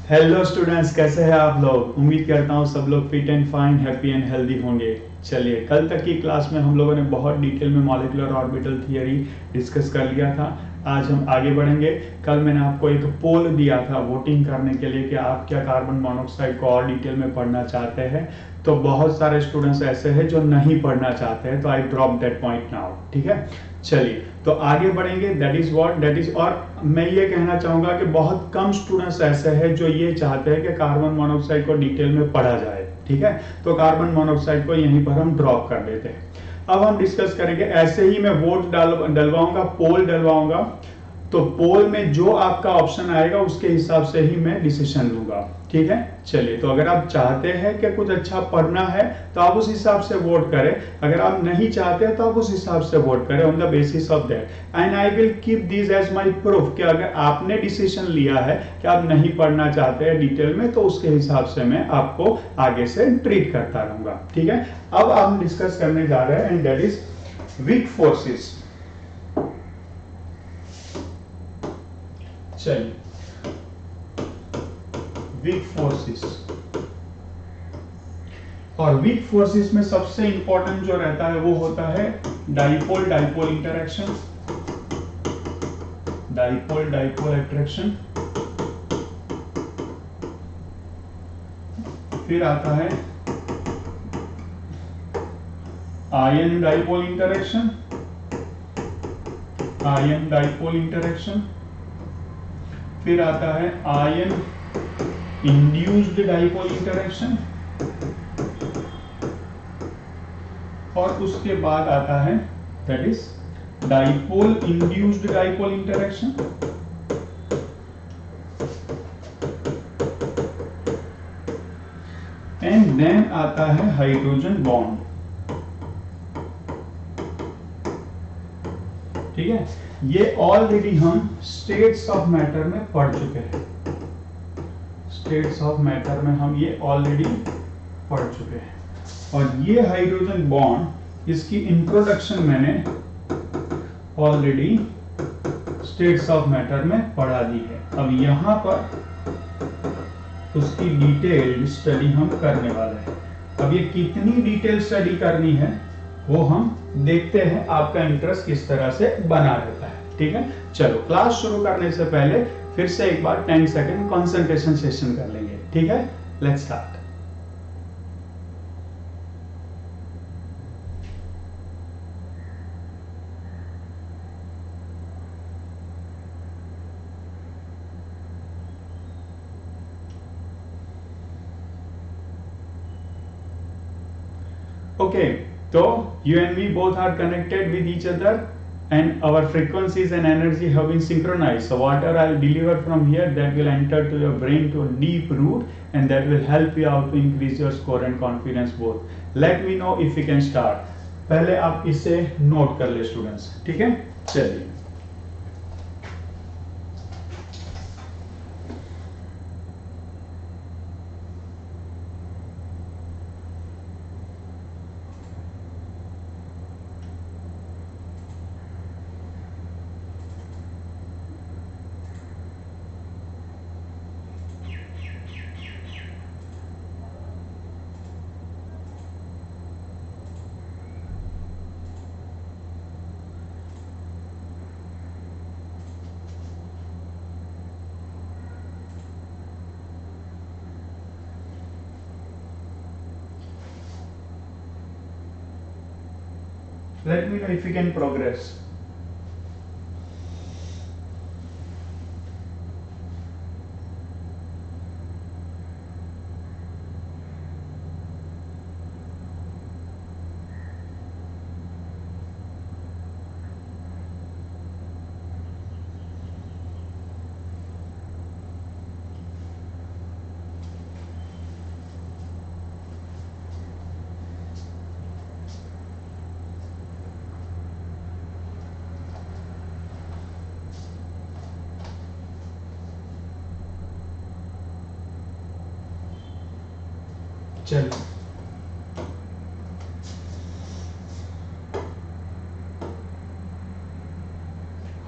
Hello students, कैसे हैं आप लोग। उम्मीद करता हूँ सब लोग fit and fine, happy and healthy होंगे। चलिए, कल तक की क्लास में हम लोगों ने बहुत डिटेल में मॉलिक्यूलर ऑर्बिटल थियरी डिस्कस कर लिया था। आज हम आगे बढ़ेंगे। कल मैंने आपको एक पोल दिया था वोटिंग करने के लिए कि आप क्या कार्बन मोनोऑक्साइड को और डिटेल में पढ़ना चाहते हैं। तो बहुत सारे स्टूडेंट्स ऐसे हैं जो नहीं पढ़ना चाहते हैं, तो आई ड्रॉप दैट पॉइंट नाउ। ठीक है, चलिए तो आगे बढ़ेंगे। दैट इज और मैं ये कहना चाहूंगा कि बहुत कम स्टूडेंट्स ऐसे हैं जो ये चाहते हैं कि कार्बन मोनोऑक्साइड को डिटेल में पढ़ा जाए। ठीक है, तो कार्बन मोनोऑक्साइड को यहीं पर हम ड्रॉप कर देते हैं। अब हम डिस्कस करेंगे। ऐसे ही मैं वोट डलवाऊंगा, पोल डलवाऊंगा। तो पोल में जो आपका ऑप्शन आएगा उसके हिसाब से ही मैं डिसीजन लूंगा। ठीक है, चलिए तो अगर आप चाहते हैं कि कुछ अच्छा पढ़ना है तो आप उस हिसाब से वोट करें। अगर आप नहीं चाहते तो आप उस हिसाब से वोट करें on the basis of that. And I will keep this as my proof कि अगर आपने डिसीजन लिया है कि आप नहीं पढ़ना चाहते हैं डिटेल में, तो उसके हिसाब से मैं आपको आगे से ट्रीट करता रहूंगा। ठीक है, अब हम डिस्कस करने जा रहे हैं and that is weak forces. चलिए, वीक फोर्सेस। और वीक फोर्सेस में सबसे इंपॉर्टेंट जो रहता है वो होता है dipole dipole interaction. Dipole dipole attraction. फिर आता है ion dipole interaction. Ion dipole interaction. फिर आता है आयन इंड्यूस्ड डाइपोल इंटरेक्शन। और उसके बाद आता है that is dipole induced dipole interaction. And then आता है हाइड्रोजन बॉन्ड। ठीक है, ये ऑलरेडी हम स्टेट्स ऑफ मैटर में पढ़ चुके हैं। स्टेट्स ऑफ मैटर में हम ये ऑलरेडी पढ़ चुके हैं। और ये हाइड्रोजन बॉन्ड, इसकी इंट्रोडक्शन मैंने ऑलरेडी स्टेट्स ऑफ मैटर में पढ़ा दी है। अब यहां पर उसकी डिटेल्ड स्टडी हम करने वाले हैं। अब ये कितनी डिटेल स्टडी करनी है वो हम देखते हैं, आपका इंटरेस्ट किस तरह से बना रहता है। ठीक है, चलो क्लास शुरू करने से पहले फिर से एक बार 10 सेकंड कंसंट्रेशन सेशन कर लेंगे। ठीक है, let's start. Okay, so you and me both are connected with each other and our frequencies and energy have been synchronized. So whatever I'll deliver from here, that will enter to your brain to a deep root, and that will help you out to increase your score and confidence both. Let me know if we can start. पहले आप इसे note कर ले students. ठीक है, चलिए। Let me know if you can progress. चलिए,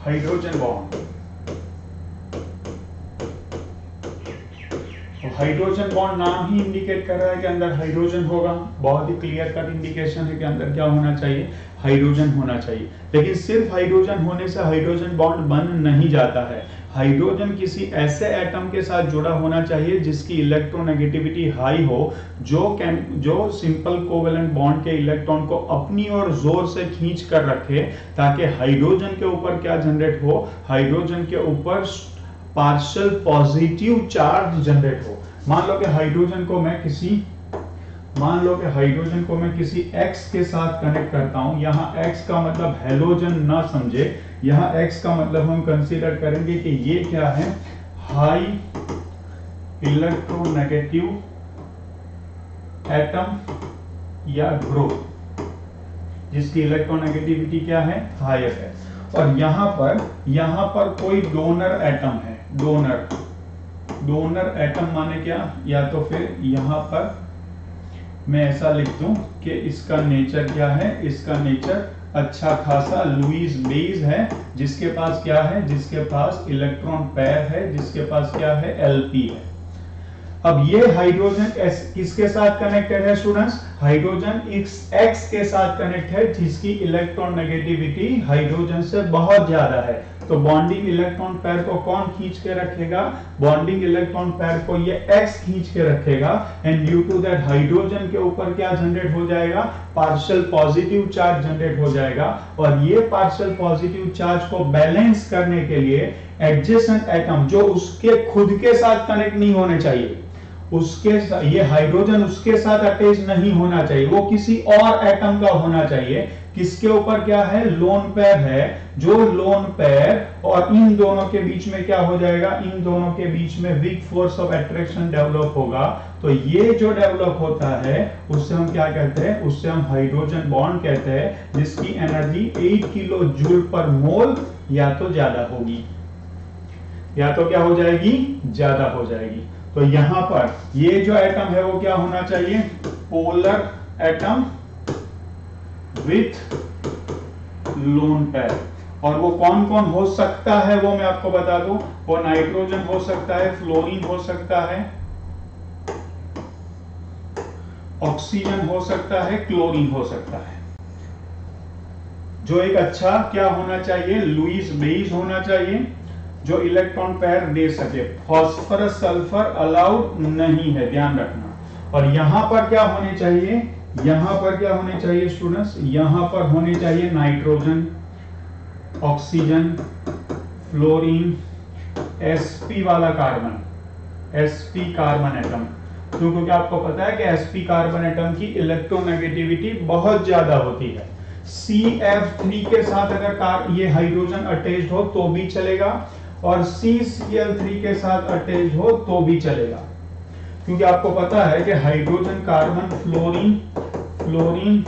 hydrogen bond. Hydrogen bond नाम ही इंडिकेट कर रहा है कि अंदर हाइड्रोजन होगा, बहुत ही क्लियर कट इंडिकेशन है कि अंदर क्या होना चाहिए, हाइड्रोजन होना चाहिए। लेकिन सिर्फ हाइड्रोजन होने से हाइड्रोजन बॉन्ड बन नहीं जाता है। हाइड्रोजन किसी ऐसे एटम के साथ जुड़ा होना चाहिए जिसकी इलेक्ट्रोनेगेटिविटी हाई हो, जो सिंपल कोवेलेंट बॉन्ड के इलेक्ट्रॉन को अपनी ओर जोर से खींच कर रखे, ताकि हाइड्रोजन के ऊपर क्या जनरेट हो, हाइड्रोजन के ऊपर पार्शियल पॉजिटिव चार्ज जनरेट हो। मान लो कि हाइड्रोजन को मैं किसी X के साथ कनेक्ट करता हूं। यहाँ X का मतलब हेलोजन ना समझे, यहाँ X का मतलब हम कंसीडर करेंगे कि ये क्या है, हाई इलेक्ट्रोनेगेटिव एटम या ग्रुप जिसकी इलेक्ट्रोनेगेटिविटी क्या है, हायर है। और यहां पर कोई डोनर एटम है, डोनर एटम माने क्या, या तो फिर यहां पर मैं ऐसा लिख दूं कि इसका नेचर क्या है, इसका नेचर अच्छा खासा लुईस बेस है, जिसके पास क्या है, जिसके पास इलेक्ट्रॉन पेयर है, जिसके पास क्या है, एलपी है। अब ये हाइड्रोजन किसके साथ कनेक्टेड है स्टूडेंट्स, हाइड्रोजन एक्स के साथ कनेक्ट है जिसकी इलेक्ट्रॉन नेगेटिविटी हाइड्रोजन से बहुत ज्यादा है। तो बॉन्डिंग इलेक्ट्रॉन पेयर को कौन खींच के रखेगा, बॉन्डिंग इलेक्ट्रॉन पेयर को ये एक्स खींच के रखेगा। And due to that hydrogen के ऊपर क्या जनरेट हो जाएगा, पार्शियल पॉजिटिव चार्ज जनरेट हो जाएगा। और ये पार्शियल पॉजिटिव चार्ज को बैलेंस करने के लिए एडजेसेंट एटम जो उसके खुद के साथ कनेक्ट नहीं होने चाहिए, ये हाइड्रोजन उसके साथ अटैच नहीं होना चाहिए, वो किसी और एटम का होना चाहिए। किसके ऊपर क्या है, लोन पेयर है, जो लोन पेयर और इन दोनों के बीच में क्या हो जाएगा, इन दोनों के बीच में weak force of attraction develop होगा। तो ये जो डेवलप होता है उससे हम क्या कहते हैं, उससे हम हाइड्रोजन बॉन्ड कहते हैं, जिसकी एनर्जी 8 किलो जूल पर मोल या तो ज्यादा होगी, या तो क्या हो जाएगी, ज्यादा हो जाएगी। तो यहां पर ये जो एटम है वो क्या होना चाहिए, polar atom with lone pair. और वो कौन कौन हो सकता है वो मैं आपको बता दूं, वो नाइट्रोजन हो सकता है, फ्लोरीन हो सकता है, ऑक्सीजन हो सकता है, क्लोरीन हो सकता है। जो एक अच्छा क्या होना चाहिए, लुईस बेस होना चाहिए, जो इलेक्ट्रॉन पेयर दे सके। फास्फोरस सल्फर अलाउड नहीं है, ध्यान रखना। और यहां पर क्या होने चाहिए, यहां पर क्या होने चाहिए स्टूडेंट्स, यहां पर होने चाहिए नाइट्रोजन, ऑक्सीजन, फ्लोरीन, sp वाला कार्बन, sp कार्बन एटम। क्योंकि आपको पता है कि sp कार्बन एटम की इलेक्ट्रोनेगेटिविटी बहुत ज्यादा होती है। CF3 के साथ अगर ये हाइड्रोजन अटैच्ड हो तो भी चलेगा, और CCl3 के साथ अटैच हो तो भी चलेगा। क्योंकि आपको पता है कि hydrogen carbon fluorine fluorine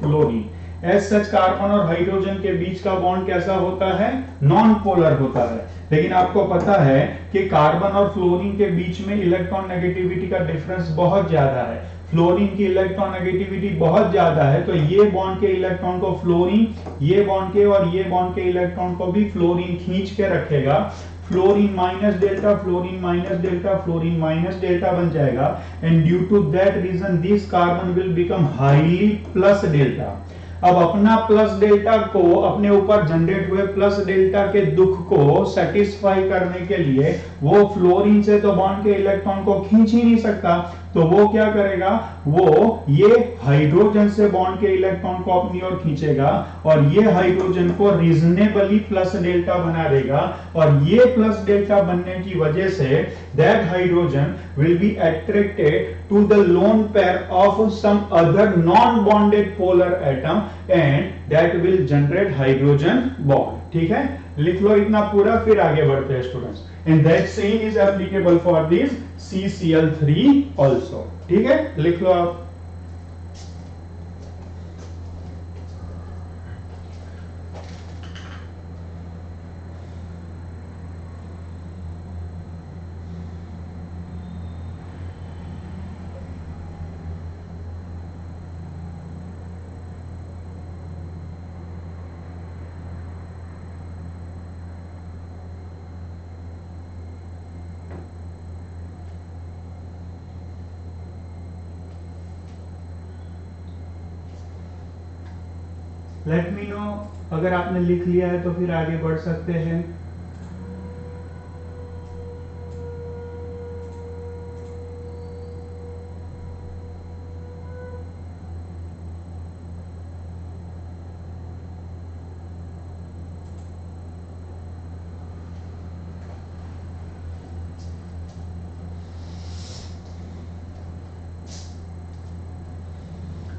fluorine as such carbon और हाइड्रोजन के बीच का बॉन्ड कैसा होता है, नॉन पोलर होता है। लेकिन आपको पता है कि कार्बन और फ्लोरीन के बीच में इलेक्ट्रॉन नेगेटिविटी का डिफरेंस बहुत ज्यादा है। फ्लोरीन की इलेक्ट्रॉन नेगेटिविटी बहुत ज्यादा है, तो ये बॉन्ड के इलेक्ट्रॉन को फ्लोरीन, ये बॉन्ड के और ये बॉन्ड के इलेक्ट्रॉन को भी फ्लोरीन खींच के रखेगा। Fluorine minus delta, fluorine minus delta, fluorine minus delta बन जाएगा। And due to that reason this carbon will become highly plus delta. अब अपना प्लस डेल्टा को, अपने ऊपर जनरेट हुए प्लस डेल्टा के दुख को सेटिस्फाई करने के लिए वो फ्लोरीन से तो बॉन्ड के इलेक्ट्रॉन को खींच ही नहीं सकता, तो वो क्या करेगा, वो ये हाइड्रोजन से बॉन्ड के इलेक्ट्रॉन को अपनी ओर खींचेगा और ये हाइड्रोजन को रीजनेबली प्लस डेल्टा बना देगा। और ये प्लस डेल्टा बनने की वजह से that hydrogen will be attracted to the lone pair of some other non bonded polar atom and that will generate hydrogen bond. ठीक है, लिख लो इतना पूरा, फिर आगे बढ़ते हैं students. And that same is applicable for this CCl3 also। ठीक है, लिख लो आप। लेट मी नो अगर आपने लिख लिया है तो फिर आगे बढ़ सकते हैं।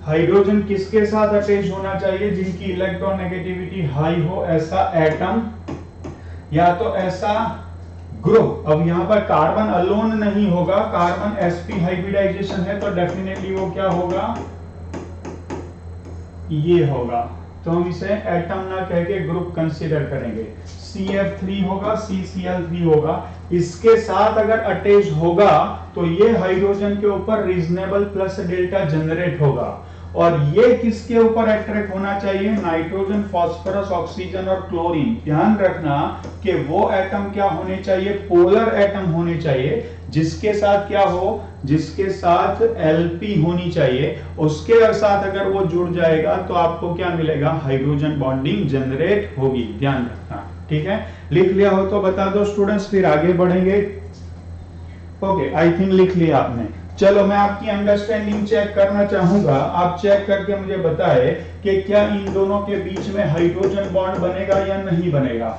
हाइड्रोजन किसके साथ अटैच होना चाहिए? जिनकी इलेक्ट्रॉन नेगेटिविटी हाई हो, ऐसा एटम या तो ऐसा ग्रुप। अब यहाँ पर कार्बन अलोन नहीं होगा, कार्बन sp हाइब्रिडाइजेशन है, तो डेफिनेटली वो क्या होगा, ये होगा। तो हम इसे एटम ना कह के ग्रुप कंसीडर करेंगे। CF3 होगा, CCl3 होगा। इसके साथ अगर अटैच होगा तो ये हाइड्रोजन के ऊपर रीजनेबल प्लस डेल्टा जनरेट होगा। और ये किसके ऊपर अट्रैक्ट होना चाहिए? नाइट्रोजन, फास्फोरस, ऑक्सीजन और क्लोरीन। ध्यान रखना कि वो एटम क्या होने चाहिए? पोलर एटम होने चाहिए, जिसके साथ क्या हो, जिसके साथ Lp होनी चाहिए। उसके साथ अगर वो जुड़ जाएगा तो आपको क्या मिलेगा? हाइड्रोजन बॉन्डिंग जनरेट होगी। ध्यान रखना, ठीक है। लिख लिया हो तो बता दो स्टूडेंट्स, फिर आगे बढ़ेंगे। ओके, आई थिंक लिख लिया आपने। चलो मैं आपकी अंडरस्टैंडिंग चेक करना चाहूंगा। आप चेक करके मुझे बताए कि क्या इन दोनों के बीच में हाइड्रोजन बॉन्ड बनेगा या नहीं बनेगा।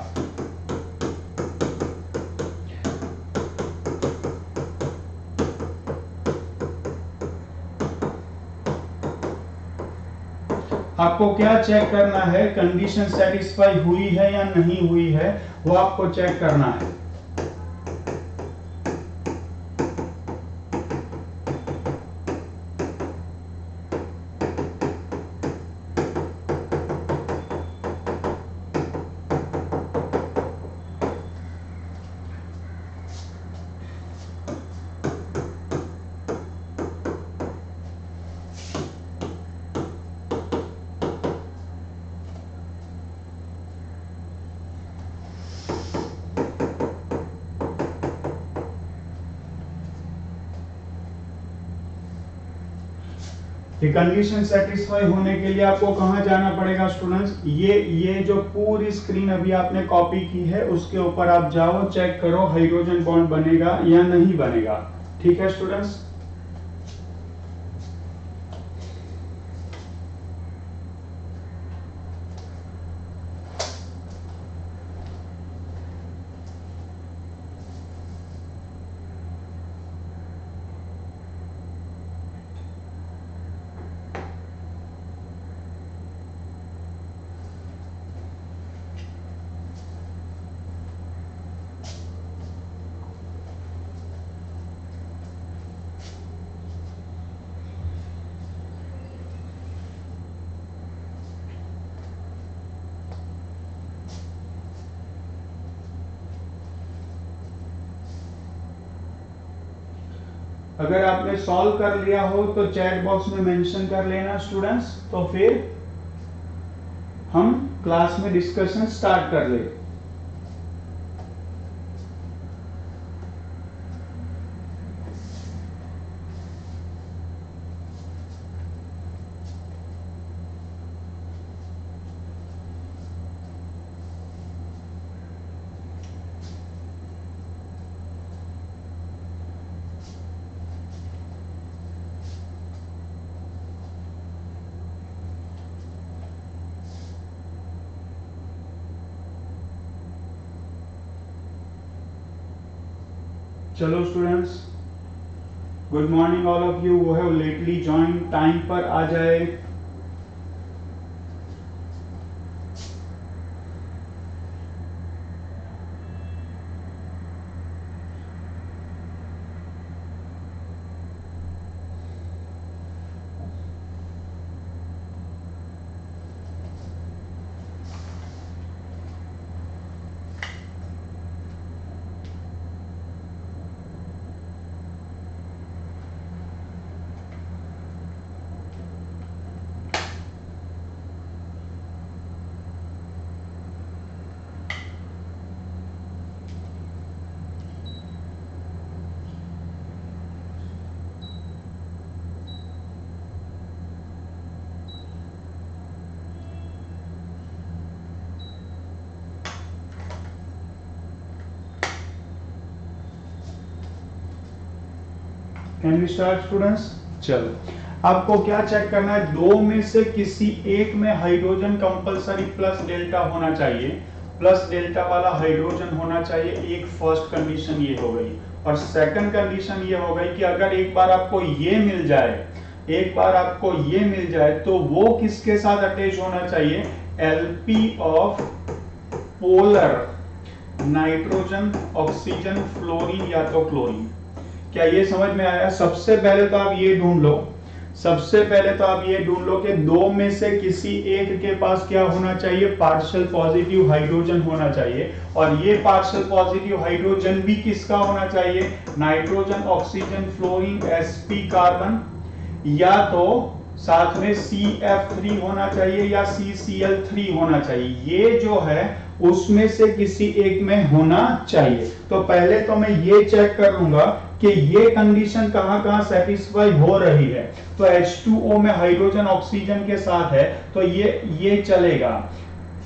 आपको क्या चेक करना है? कंडीशन सेटिस्फाई हुई है या नहीं हुई है, वो आपको चेक करना है। ये कंडीशन सेटिस्फाई होने के लिए आपको कहां जाना पड़ेगा स्टूडेंट्स? ये जो पूरी स्क्रीन अभी आपने कॉपी की है उसके ऊपर आप जाओ, चेक करो हाइड्रोजन बॉन्ड बनेगा या नहीं बनेगा। ठीक है स्टूडेंट्स। अगर आपने सॉल्व कर लिया हो तो चैट बॉक्स में मेंशन कर लेना स्टूडेंट्स, तो फिर हम क्लास में डिस्कशन स्टार्ट कर ले। चलो students, good morning all of you. वो हैव लेटली ज्वाइन, टाइम पर आ जाए। Can we start students? चलो, आपको क्या चेक करना है, दो में से किसी एक में हाइड्रोजन कंपलसरी प्लस डेल्टा होना चाहिए, प्लस डेल्टा वाला हाइड्रोजन होना चाहिए। एक फर्स्ट कंडीशन ये हो गई, और सेकंड कंडीशन ये हो गई कि अगर एक बार आपको ये मिल जाए, एक बार आपको ये मिल जाए तो वो किसके साथ अटैच होना चाहिए, LP of polar nitrogen, oxygen, fluorine या तो क्लोरीन। क्या ये समझ में आया? सबसे पहले तो आप ये ढूंढ लो, सबसे पहले तो आप ये ढूंढ लो कि दो में से किसी एक के पास क्या होना चाहिए, पार्शियल पॉजिटिव हाइड्रोजन होना चाहिए, और ये पार्शियल पॉजिटिव हाइड्रोजन भी किसका होना चाहिए, nitrogen, oxygen, fluorine, sp carbon, या तो साथ में CF3 होना चाहिए या CCl3 होना चाहिए। ये जो है उसमें से किसी एक में होना चाहिए। तो पहले तो मैं ये चेक कर लूंगा कि ये कंडीशन कहां-कहां सेटिस्फाई हो रही है। तो H2O में हाइड्रोजन ऑक्सीजन के साथ है तो ये चलेगा,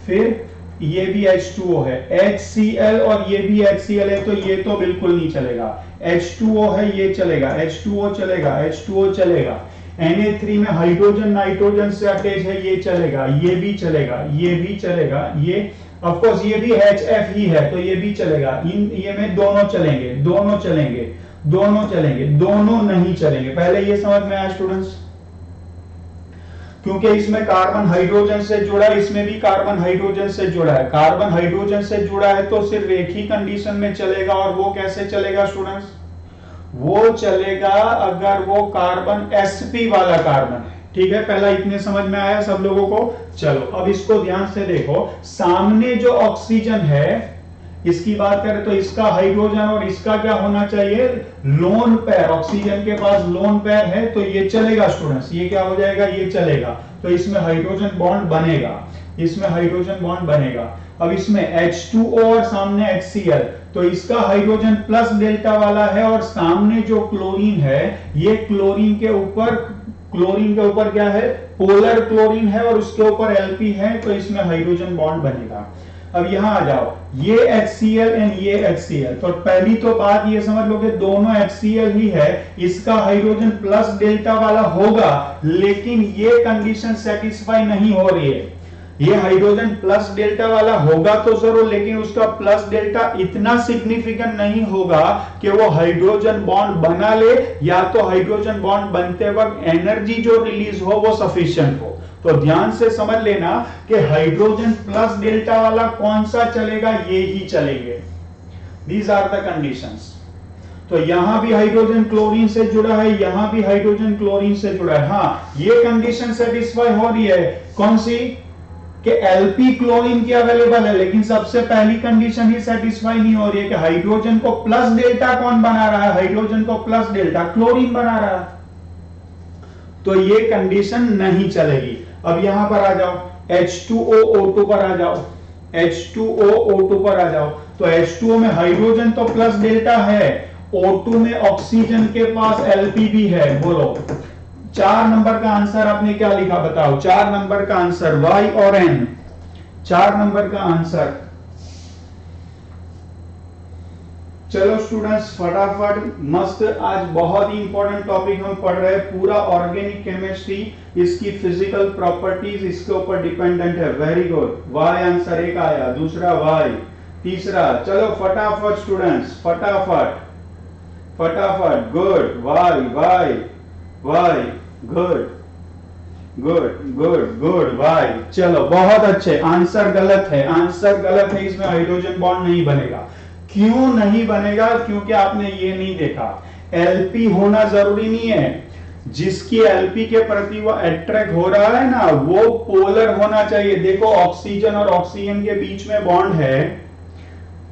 फिर ये भी H2O है, HCl और ये भी HCl है तो ये तो बिल्कुल नहीं चलेगा। H2O है, ये चलेगा, H2O चलेगा, H2O चलेगा। Na3 में हाइड्रोजन नाइट्रोजन से अटैच है, ये चलेगा, ये भी चलेगा, ये भी चलेगा, ये ऑफ कोर्स ये भी HF ही है तो ये भी चलेगा। ये में दोनों चलेंगे, दोनों चलेंगे, दोनों चलेंगे, दोनों नहीं चलेंगे। पहले ये समझ में आया स्टूडेंट्स? क्योंकि इसमें कार्बन हाइड्रोजन से जुड़ा है, इसमें भी कार्बन हाइड्रोजन से जुड़ा है। कार्बन हाइड्रोजन से जुड़ा है तो सिर्फ एक ही कंडीशन में चलेगा, और वो कैसे चलेगा स्टूडेंट्स? वो चलेगा अगर वो कार्बन sp वाला कार्बन है। ठीक है, पहला इतने समझ में आया सब लोगों को? चलो अब इसको ध्यान से देखो, सामने जो ऑक्सीजन है इसकी बात करें तो इसका हाइड्रोजन और इसका क्या होना चाहिए, लोन पेयर। ऑक्सीजन के पास लोन पेयर है तो ये चलेगा स्टूडेंट्स, ये क्या हो जाएगा, ये चलेगा। तो इसमें हाइड्रोजन बॉन्ड बनेगा, इसमें हाइड्रोजन बॉन्ड बनेगा। अब इसमें H2O और सामने HCl, तो इसका हाइड्रोजन प्लस डेल्टा वाला है, और सामने जो क्लोरीन है ये क्लोरीन के ऊपर क्या है, पोलर क्लोरीन है, और उसके ऊपर Lp है, तो इसमें हाइड्रोजन बॉन्ड बनेगा। अब यहां आ जाओ, ये HCl एंड ये HCl, तो पहली तो बात ये समझ लो कि दोनों HCl ही है, इसका हाइड्रोजन प्लस डेल्टा वाला होगा, लेकिन ये कंडीशन सेटिस्फाई नहीं हो रही है। ये हाइड्रोजन प्लस डेल्टा वाला होगा तो जरूर, लेकिन उसका प्लस डेल्टा इतना सिग्निफिकेंट नहीं होगा कि वो हाइड्रोजन बॉन्ड बना ले, या तो हाइड्रोजन बॉन्ड बनते वक्त एनर्जी जो रिलीज हो वो सफिशिएंट हो। तो ध्यान से समझ लेना कि हाइड्रोजन प्लस डेल्टा वाला कौन सा चलेगा, ये ही चलेंगे। These are the conditions. तो यहां भी हाइड्रोजन क्लोरीन से जुड़ा है, यहां भी हाइड्रोजन क्लोरीन से जुड़ा है। हाँ, ये कंडीशन सेटिस्फाई हो रही है, कौन सी, कि Lp क्लोरीन की अवेलेबल है, लेकिन सबसे पहली कंडीशन ही सेटिस्फाई नहीं हो रही है कि हाइड्रोजन को प्लस डेल्टा कौन बना रहा है, हाइड्रोजन को प्लस डेल्टा क्लोरीन बना रहा है, तो ये कंडीशन नहीं चलेगी। अब यहां पर आ जाओ, H2O पर आ जाओ, H2O पर आ जाओ। तो H2O में हाइड्रोजन तो प्लस डेल्टा है, O2 में ऑक्सीजन के पास Lp भी है। बोलो 4 नंबर का आंसर आपने क्या लिखा, बताओ 4 नंबर का आंसर, Y और N, 4 नंबर का आंसर। चलो स्टूडेंट्स फटाफट मस्त, आज बहुत ही इंपॉर्टेंट टॉपिक हम पढ़ रहे हैं, पूरा ऑर्गेनिक केमिस्ट्री, इसकी फिजिकल प्रॉपर्टीज इसके ऊपर डिपेंडेंट है। वेरी गुड, वाई आंसर एक आया, दूसरा वाई, तीसरा, चलो फटाफट स्टूडेंट्स, फटाफट फटाफट, good, why why why, good good good good, why. चलो बहुत अच्छे, आंसर गलत है, आंसर गलत है, इसमें हाइड्रोजन बॉन्ड नहीं बनेगा। क्यों नहीं बनेगा, क्योंकि आपने ये नहीं देखा, Lp होना जरूरी नहीं है, जिसकी Lp के प्रति वो अट्रैक्ट हो रहा है ना, वो पोलर होना चाहिए। देखो ऑक्सीजन और ऑक्सीजन के बीच में बॉन्ड है,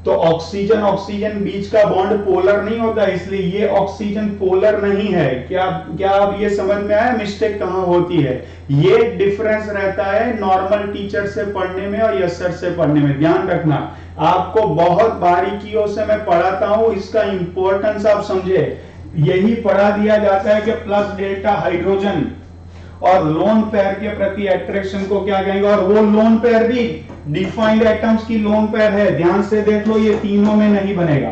तो ऑक्सीजन ऑक्सीजन बीच का बॉन्ड पोलर नहीं होता, इसलिए ये ऑक्सीजन पोलर नहीं है। क्या अब ये समझ में आया मिस्टेक कहां होती है? ये डिफरेंस रहता है नॉर्मल टीचर से पढ़ने में और यस से पढ़ने में, ध्यान रखना। आपको बहुत बारीकियों से मैं पढ़ाता हूं, इसका इंपॉर्टेंस आप समझे। यही पढ़ा दिया जाता है कि प्लस डेल्टा हाइड्रोजन और लोन पेयर के प्रति अट्रैक्शन को क्या कहेंगे, और वो लोन पेयर भी डिफाइंड एटम्स की लोन पेयर है, ध्यान से देख लो, ये तीनों में नहीं बनेगा।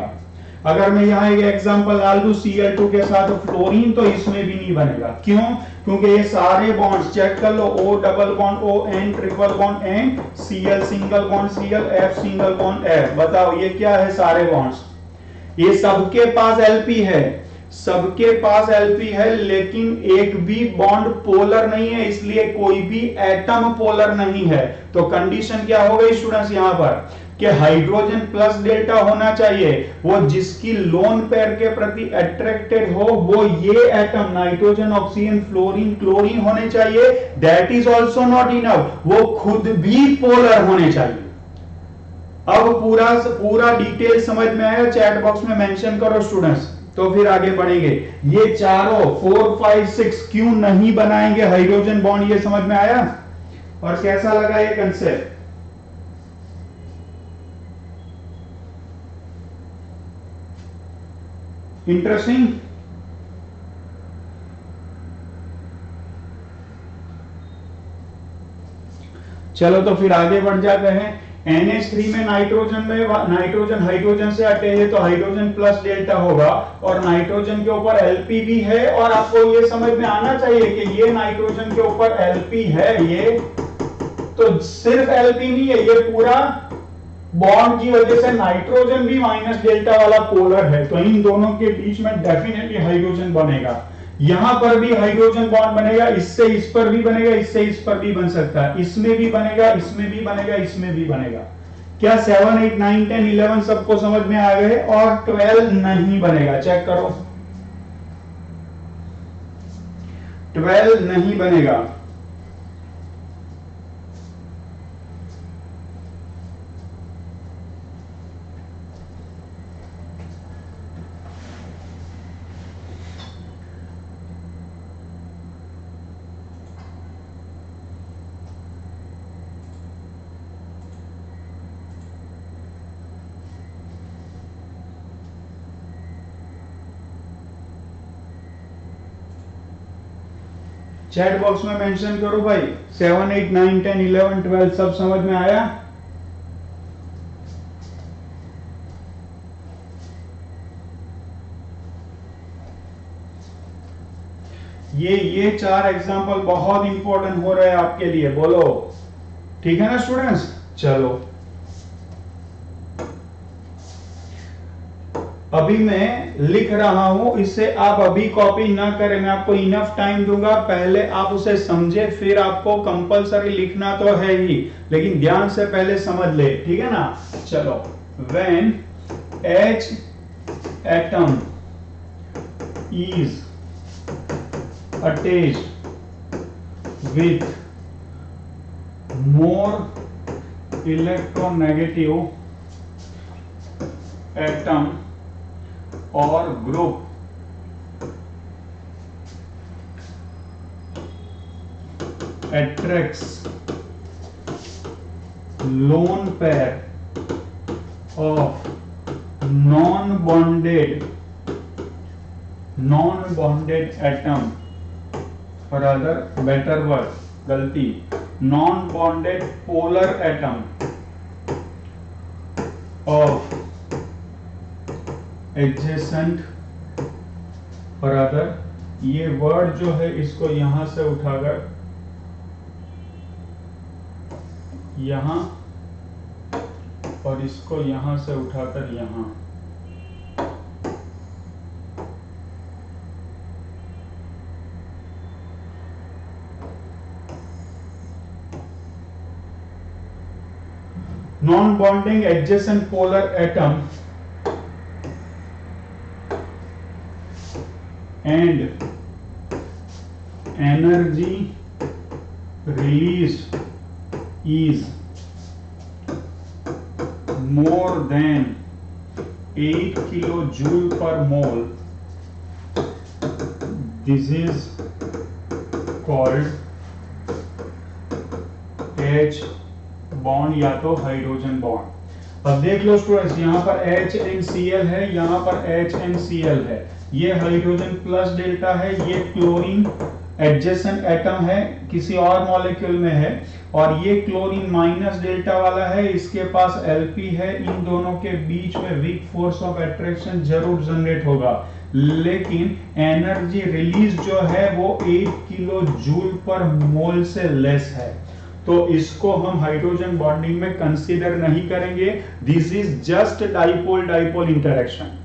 अगर मैं यहाँ एक एग्जांपल डाल दूं Cl2 के साथ फ्लोरीन, तो इसमें भी नहीं बनेगा। क्यों? क्योंकि ये सारे बॉन्ड्स चेक कर लो, O double bond O, N triple bond N, Cl single bond Cl, F single bond F। बताओ ये क्या है? सारे बॉन्ड्स, ये सबके पास Lp है, सबके पास Lp है, लेकिन एक भी बॉन्ड पोलर नहीं है, इसलिए कोई भी एटम पोलर नहीं है। तो कंडीशन क्या हो गई स्टूडेंट्स यहां पर कि हाइड्रोजन प्लस डेल्टा होना चाहिए, वो जिसकी लोन पेयर के प्रति अट्रैक्टेड हो, वो ये atom nitrogen, oxygen, fluorine, chlorine होने चाहिए। That is also not enough, वो खुद भी पोलर होने चाहिए। अब पूरा डिटेल समझ में आया? चैट बॉक्स में मेंशन करो स्टूडेंट्स, तो फिर आगे बढ़ेंगे। ये चारों 4, 5, 6 क्यों नहीं बनाएंगे हाइड्रोजन बॉन्ड, ये समझ में आया? और कैसा लगा ये कंसेप्ट? इंटरेस्टिंग? चलो तो फिर आगे बढ़ जाते हैं। NH3 में नाइट्रोजन हाइड्रोजन से अटैच है, तो हाइड्रोजन प्लस डेल्टा होगा, और नाइट्रोजन के ऊपर Lp भी है। और आपको ये समझ में आना चाहिए कि ये नाइट्रोजन के ऊपर Lp है, ये तो सिर्फ Lp नहीं है, ये पूरा बॉन्ड की वजह से नाइट्रोजन भी माइनस डेल्टा वाला पोलर है, तो इन दोनों के बीच में डेफिनेटली हाइड्रोजन बनेगा। यहां पर भी हाइड्रोजन बॉन्ड बनेगा, इससे इस पर भी बनेगा, इससे इस पर भी बन सकता है, इसमें भी बनेगा, इसमें भी बनेगा, इसमें भी बनेगा। क्या 7, 8, 9, 10, 11 सबको समझ में आ गए? और 12 नहीं बनेगा, चेक करो, 12 नहीं बनेगा। चैट बॉक्स में मेंशन करो भाई, 7, 8, 9, 10, 11, 12 सब समझ में आया? ये 4 एग्जांपल बहुत इंपॉर्टेंट हो रहे हैं आपके लिए, बोलो ठीक है ना स्टूडेंट्स? चलो अभी मैं लिख रहा हूं, इससे आप अभी कॉपी ना करें, मैं आपको इनफ टाइम दूंगा, पहले आप उसे समझे, फिर आपको कंपलसरी लिखना तो है ही, लेकिन ध्यान से पहले समझ ले, ठीक है ना? चलो, when H atom is attached with more electronegative atom or group attracts lone pair of non-bonded atom, or rather better word गलती, non-bonded polar atom of adjacent, और अदर, ये वर्ड जो है इसको यहां से उठाकर यहां, और इसको यहां से उठाकर यहां, non bonding adjacent polar atom and energy released is more than 8 kilojoule per mole. This is called H bond या तो हाइड्रोजन बॉन्ड। अब देख लो स्टूडेंट्स, यहाँ पर HNCl है, यहाँ पर HNCl है, ये हाइड्रोजन प्लस डेल्टा है, ये क्लोरीन एडजेसेंट एटम है, किसी और मॉलिक्यूल में है, और ये क्लोरीन माइनस डेल्टा वाला है, इसके पास Lp है, इन दोनों के बीच में वीक फोर्स ऑफ अट्रैक्शन जरूर जनरेट होगा, लेकिन एनर्जी रिलीज जो है वो 8 किलो जूल पर मोल से लेस है, तो इसको हम हाइड्रोजन बॉन्डिंग में कंसीडर नहीं करेंगे। This is just dipole dipole interaction.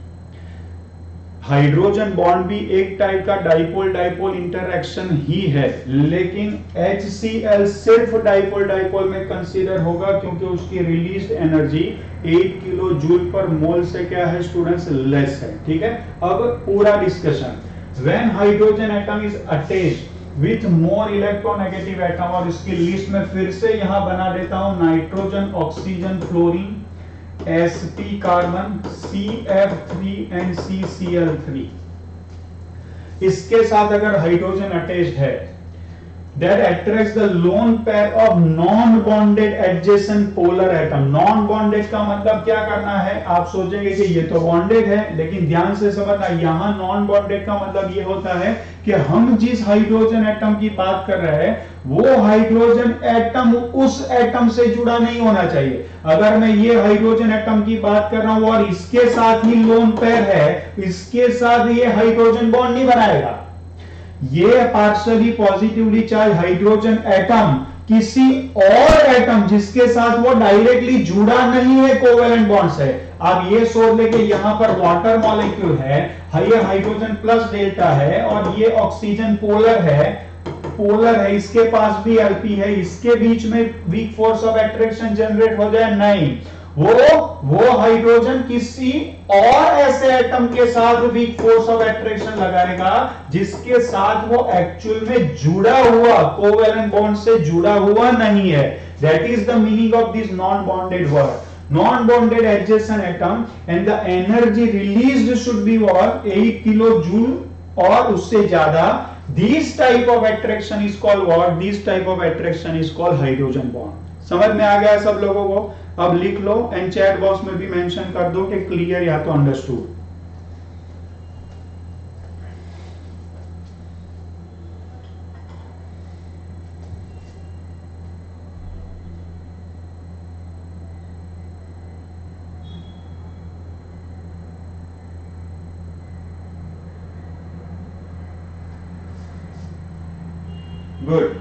Hydrogen bond भी एक टाइप का डाइपोल डाइपोल इंटरेक्शन ही है, लेकिन HCl सिर्फ डाइपोल डाइपोल में कंसीडर होगा क्योंकि उसकी रिलीज्ड एनर्जी 8 किलो जूल पर मोल से क्या है स्टूडेंट्स, लेस है। ठीक है, अब पूरा discussion, when hydrogen atom is attached with more electronegative atom, और इसकी लिस्ट में फिर से यहां बना देता हूं, nitrogen, oxygen, fluorine, sp carbon, CF3 and CCl3, इसके साथ अगर हाइड्रोजन अटैच्ड है, that attracts the lone pair of non-bonded adjacent polar atom। non-bonded का मतलब क्या करना है, आप सोचेंगे कि ये तो bonded है, लेकिन ध्यान से समझना, यहाँ non-bonded का मतलब ये होता है कि हम जिस हाइड्रोजन एटम की बात कर रहे हैं वो हाइड्रोजन एटम उस एटम से जुड़ा नहीं होना चाहिए। अगर मैं ये हाइड्रोजन एटम की बात कर रहा हूं और इसके साथ ही लोन पेयर है, इसके साथ ये हाइड्रोजन बॉन्ड नहीं बनाएगा। ये partially positively charge hydrogen atom किसी और एटम जिसके साथ वो डायरेक्टली जुड़ा नहीं है कोवेलेंट बॉन्ड से, आप ये सोच ले कि यहां पर वाटर मॉलिक्यूल है, ये हाइड्रोजन प्लस डेल्टा है और ये ऑक्सीजन पोलर है, इसके पास भी Lp है, इसके बीच में weak force of attraction generate हो जाए, नहीं, वो हाइड्रोजन किसी और ऐसे एटम के साथ वीक फोर्स ऑफ अट्रैक्शन लगाएगा जिसके साथ वो एक्चुअल में जुड़ा हुआ, कोवेलेंट बॉन्ड से जुड़ा हुआ नहीं है। That is the meaning of this non bonded word, non-bonded adjacent atom, and the energy released should be what, 8 kilojoule और उससे ज्यादा। This type of attraction is called what? This type of attraction is called hydrogen bond। समझ में आ गया सब लोगों को? अब लिख लो एंड चैट बॉक्स में भी मेंशन कर दो कि क्लियर या तो अंडरस्टूड। गुड,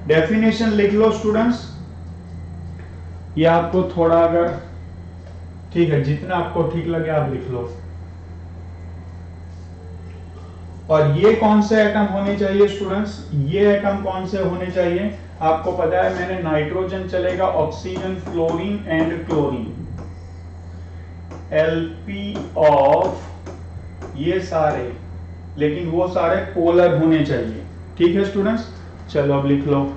डेफिनेशन लिख लो स्टूडेंट्स, ये आपको थोड़ा अगर ठीक है, जितना आपको ठीक लगे आप लिख लो। और ये कौन से एटम होने चाहिए स्टूडेंट्स, ये एटम कौन से होने चाहिए आपको पता है, मैंने नाइट्रोजन चलेगा, oxygen, fluorine and chlorine, Lp of ये सारे, लेकिन वो सारे पोलर होने चाहिए। ठीक है स्टूडेंट्स, चलो अब लिख लो।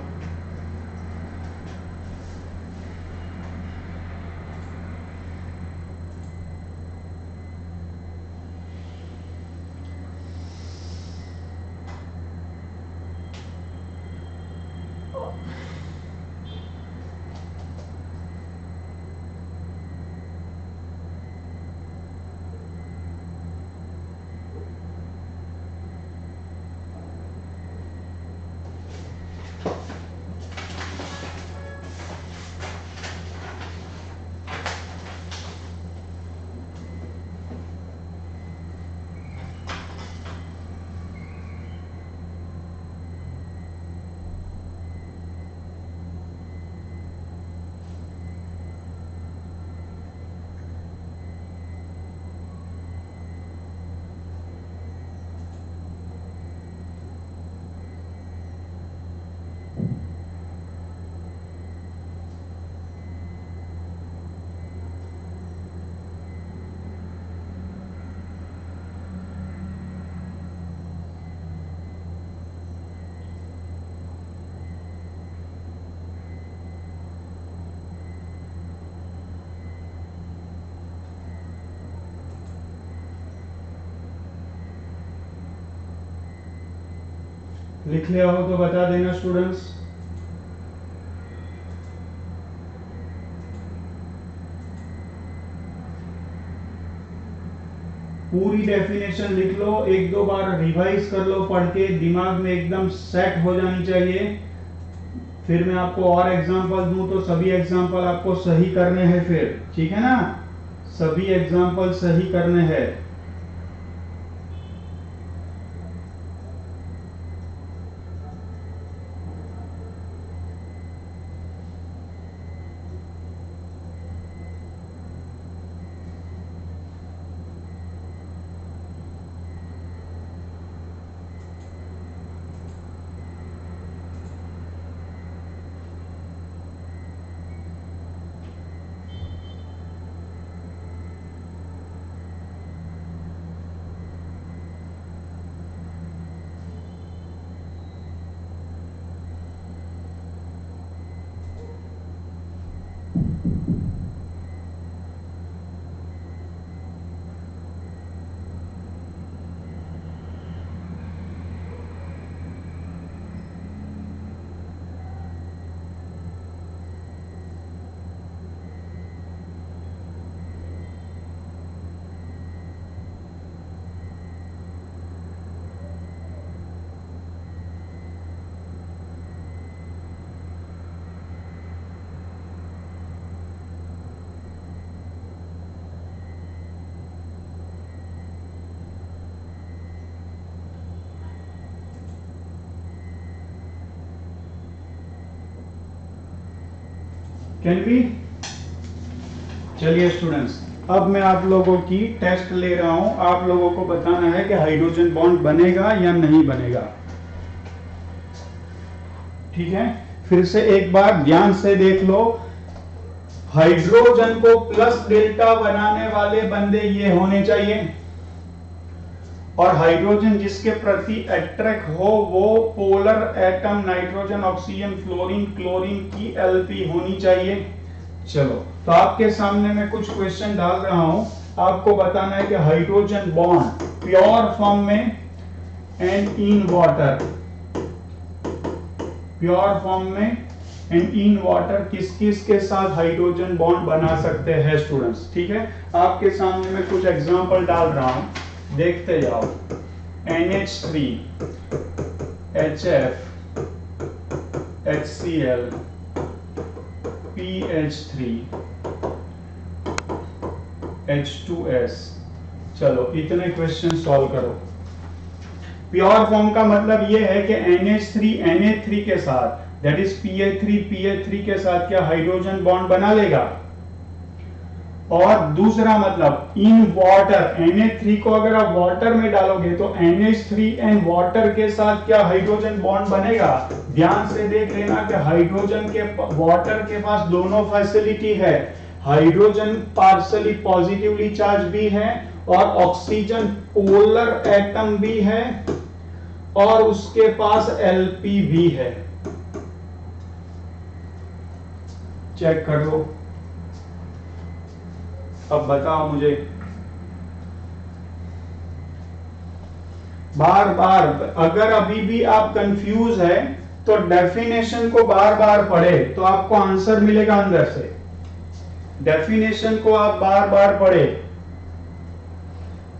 लिख लिया हो तो बता देना स्टूडेंट्स। पूरी डेफिनेशन लिख लो, एक दो बार रिवाइज कर लो पढ़ के, दिमाग में एकदम सेट हो जानी चाहिए। फिर मैं आपको और एग्जांपल दूं तो सभी एग्जांपल आपको सही करने हैं फिर, ठीक है ना, सभी एग्जांपल सही करने हैं। Can be. चलिए स्टूडेंट्स, अब मैं आप लोगों की टेस्ट ले रहा हूं, आप लोगों को बताना है कि हाइड्रोजन बॉन्ड बनेगा या नहीं बनेगा, ठीक है। फिर से एक बार ध्यान से देख लो, हाइड्रोजन को प्लस डेल्टा बनाने वाले बंदे ये होने चाहिए, और हाइड्रोजन जिसके प्रति अट्रैक्ट हो वो polar atom nitrogen oxygen fluorine chlorine की एलपी होनी चाहिए। चलो, तो आपके सामने मैं कुछ क्वेश्चन डाल रहा हूं, आपको बताना है कि हाइड्रोजन बॉन्ड प्योर फॉर्म में and in water, pure form में एंड इन वाटर किस किस के साथ हाइड्रोजन बॉन्ड बना सकते हैं स्टूडेंट्स, ठीक है। आपके सामने मैं कुछ एग्जांपल डाल रहा हूं, देखते जाओ। NH3 HF HCl PH3 H2S। चलो, इतने क्वेश्चन सॉल्व करो। प्योर फॉर्म का मतलब यह है कि NH3 NH3 के साथ, दैट इज PH3 के साथ क्या हाइड्रोजन बॉन्ड बना लेगा। और दूसरा मतलब इन वाटर, NH3 को अगर आप वाटर में डालोगे तो NH3 एंड वाटर के साथ क्या हाइड्रोजन बॉन्ड बनेगा। ध्यान से देख लेना कि हाइड्रोजन के वाटर के पास दोनों फैसिलिटी है, हाइड्रोजन पार्शियली पॉजिटिवली चार्ज भी है और ऑक्सीजन पोलर एटम भी है और उसके पास Lp भी है। चेक कर लो, अब बताओ मुझे। बार बार अगर अभी भी आप कंफ्यूज है तो डेफिनेशन को बार बार पढ़े तो आपको आंसर मिलेगा अंदर से। डेफिनेशन को आप बार बार पढ़े,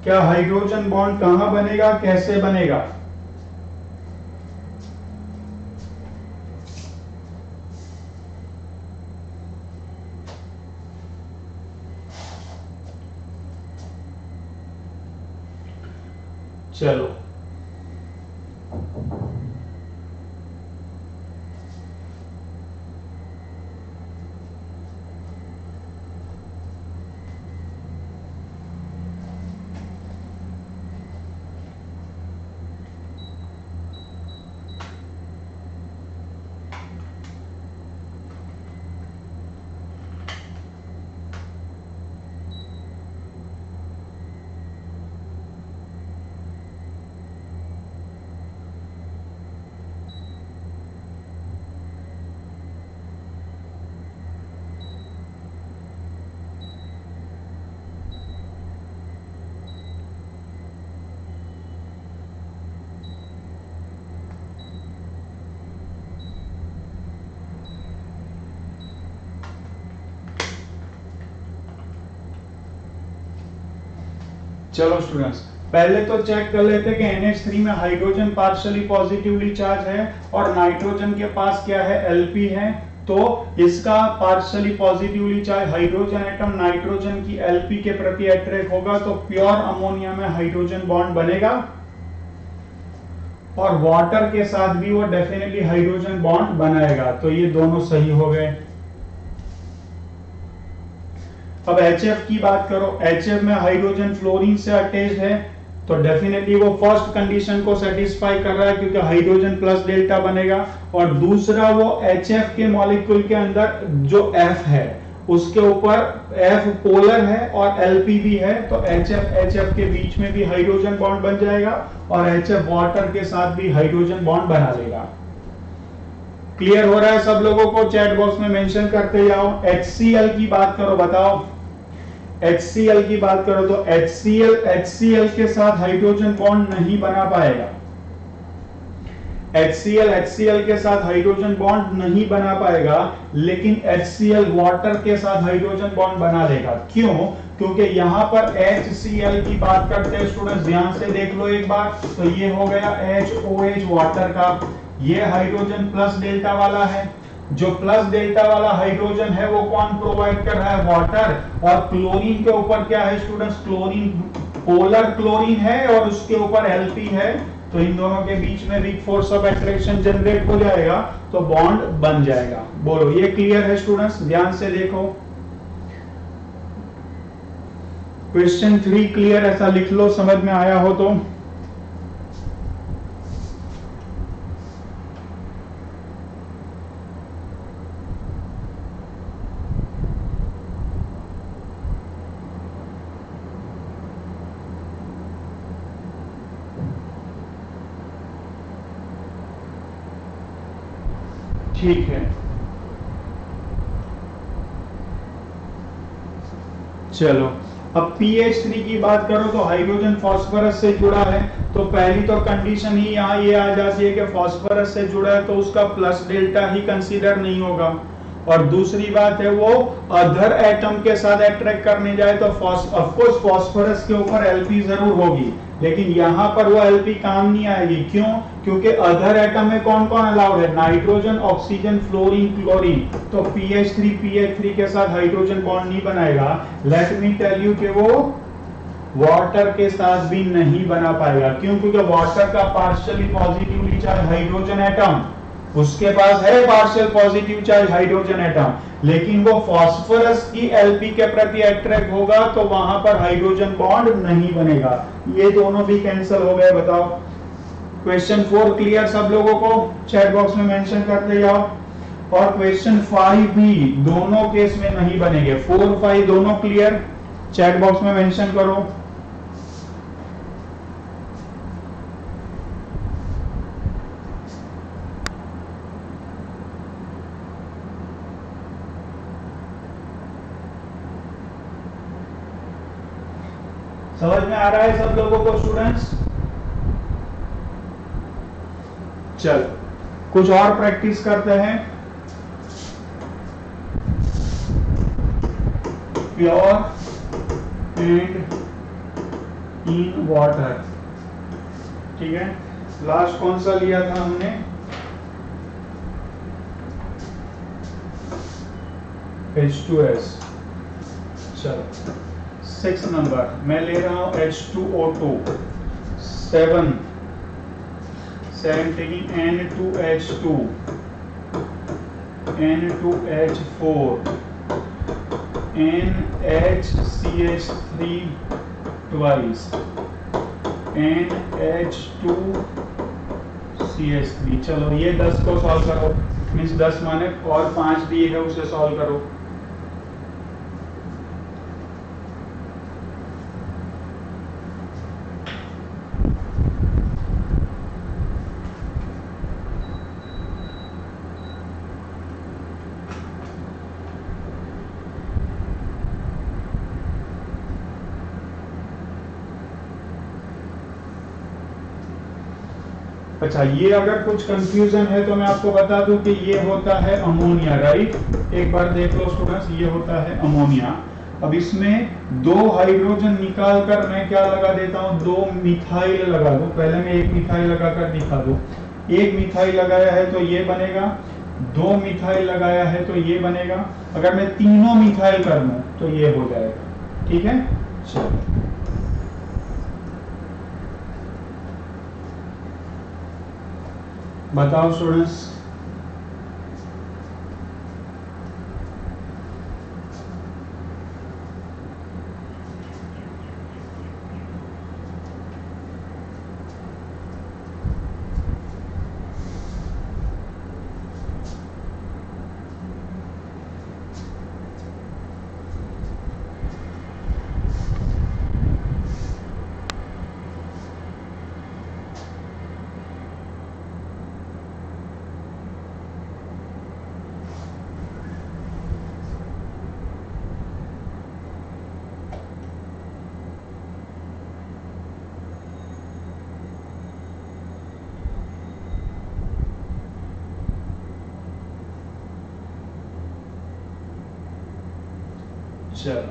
क्या हाइड्रोजन बॉन्ड कहां बनेगा, कैसे बनेगा। चलो, चलो स्टूडेंट्स, पहले तो चेक कर लेते हैं कि NH3 में हाइड्रोजन पार्शियली पॉजिटिवली चार्ज है और नाइट्रोजन के पास क्या है, Lp है। तो इसका partially positively charge hydrogen atom nitrogen की Lp के प्रति अट्रैक्ट होगा, तो प्योर अमोनिया में हाइड्रोजन बॉन्ड बनेगा और वाटर के साथ भी वो डेफिनेटली हाइड्रोजन बॉन्ड बनाएगा। तो ये दोनों सही हो गए। अब HF की बात करो, HF में हाइड्रोजन फ्लोरीन से अटैच्ड है, तो डेफिनेटली वो फर्स्ट कंडीशन को सेटिस्फाई कर रहा है क्योंकि हाइड्रोजन प्लस डेल्टा बनेगा। और दूसरा वो HF के मॉलिक्यूल के अंदर जो F है उसके ऊपर F पोलर है और Lp भी है, तो HF के बीच में भी हाइड्रोजन बॉन्ड बन जाएगा और HF वाटर के साथ भी हाइड्रोजन बॉन्ड बना लेगा। क्लियर हो रहा है सब लोगों को? चैट बॉक्स में मेंशन करते जाओ। HCl की बात करो, बताओ HCl की बात करो तो HCl के साथ हाइड्रोजन बॉन्ड नहीं बना पाएगा। HCl के साथ हाइड्रोजन बॉन्ड नहीं बना पाएगा, लेकिन HCl वाटर के साथ हाइड्रोजन बॉन्ड बना लेगा। क्यों? क्योंकि यहां पर HCl की बात करते हैं स्टूडेंट्स, ध्यान से देख लो एक बार। तो ये हो गया HOH वाटर का, ये हाइड्रोजन प्लस डेल्टा वाला है। जो प्लस डेल्टा वाला हाइड्रोजन है वो कौन प्रोवाइड कर रहा है? वाटर। और क्लोरीन के ऊपर क्या है स्टूडेंट्स? क्लोरीन पोलर क्लोरीन है और उसके ऊपर Lp है, तो इन दोनों के बीच में weak force of attraction generate हो जाएगा, तो बॉन्ड बन जाएगा। बोलो ये क्लियर है स्टूडेंट्स? ध्यान से देखो क्वेश्चन 3 क्लियर, ऐसा लिख लो समझ में आया हो तो। ठीक है, चलो अब pH3 की बात करो तो हाइड्रोजन फास्फोरस से जुड़ा है, तो पहली तो कंडीशन ही यहाँ ये आ जाती है कि फास्फोरस से जुड़ा है तो उसका प्लस डेल्टा ही कंसीडर नहीं होगा। और दूसरी बात है वो अदर एटम के साथ अट्रैक्ट करने जाए तो ऑफ कोर्स फास्फोरस के ऊपर Lp जरूर होगी, लेकिन यहाँ पर वो Lp काम नहीं आएगी। क्यों? क्योंकि अदर एटम में कौन कौन अलाउड है? Nitrogen, oxygen, fluorine, chlorine. तो pH3 के साथ हाइड्रोजन बॉन्ड नहीं बनाएगा। लेट मी टेल यू कि वो वाटर के साथ भी नहीं बना पाएगा। क्यों? क्योंकि वाटर का partially positively charge hydrogen atom, उसके पास है partial positive charge hydrogen atom, लेकिन वो फास्फोरस की Lp के प्रति अट्रैक्ट होगा तो वहां पर हाइड्रोजन बॉन्ड नहीं बनेगा। ये दोनों भी कैंसिल हो गए। बताओ क्वेश्चन 4 क्लियर सब लोगों को? चैट बॉक्स में मेंशन करते जाओ। और क्वेश्चन 5 भी दोनों केस में नहीं बनेंगे। 4 5 दोनों क्लियर? चैट बॉक्स में मेंशन करो। समझ में आ रहा है सब लोगों को स्टूडेंट्स? चल कुछ और प्रैक्टिस करते हैं। प्योर एंड इन वाटर, ठीक है। लास्ट कौन सा लिया था हमने? H2S। चलो 6 नंबर मैं ले रहा हूं H2O2। 7 taking N2H2, N2H4, NHCH3 twice, NH2CH3। चलो ये 10 को सॉल्व करो, मीन्स 10 माने और 5 दिए है उसे सॉल्व करो। अच्छा, ये अगर कुछ कंफ्यूजन है तो मैं आपको बता दूं कि ये होता है अमोनिया, राइट। एक बार देख लो स्टूडेंट्स, ये होता है अमोनिया। अब इसमें 2 हाइड्रोजन निकाल कर मैं क्या लगा देता हूं, 2 मिथाइल लगा दो। पहले मैं 1 मिथाइल लगाकर दिखा दो। 1 मिथाइल लगाया है तो ये बनेगा, 2 मिथाइल लगाया है तो ये बनेगा। अगर मैं तीनों मिथाइल कर लूं तो ये हो जाएगा। ठीक है, चलो बताओ स्टूडेंट्स। चलो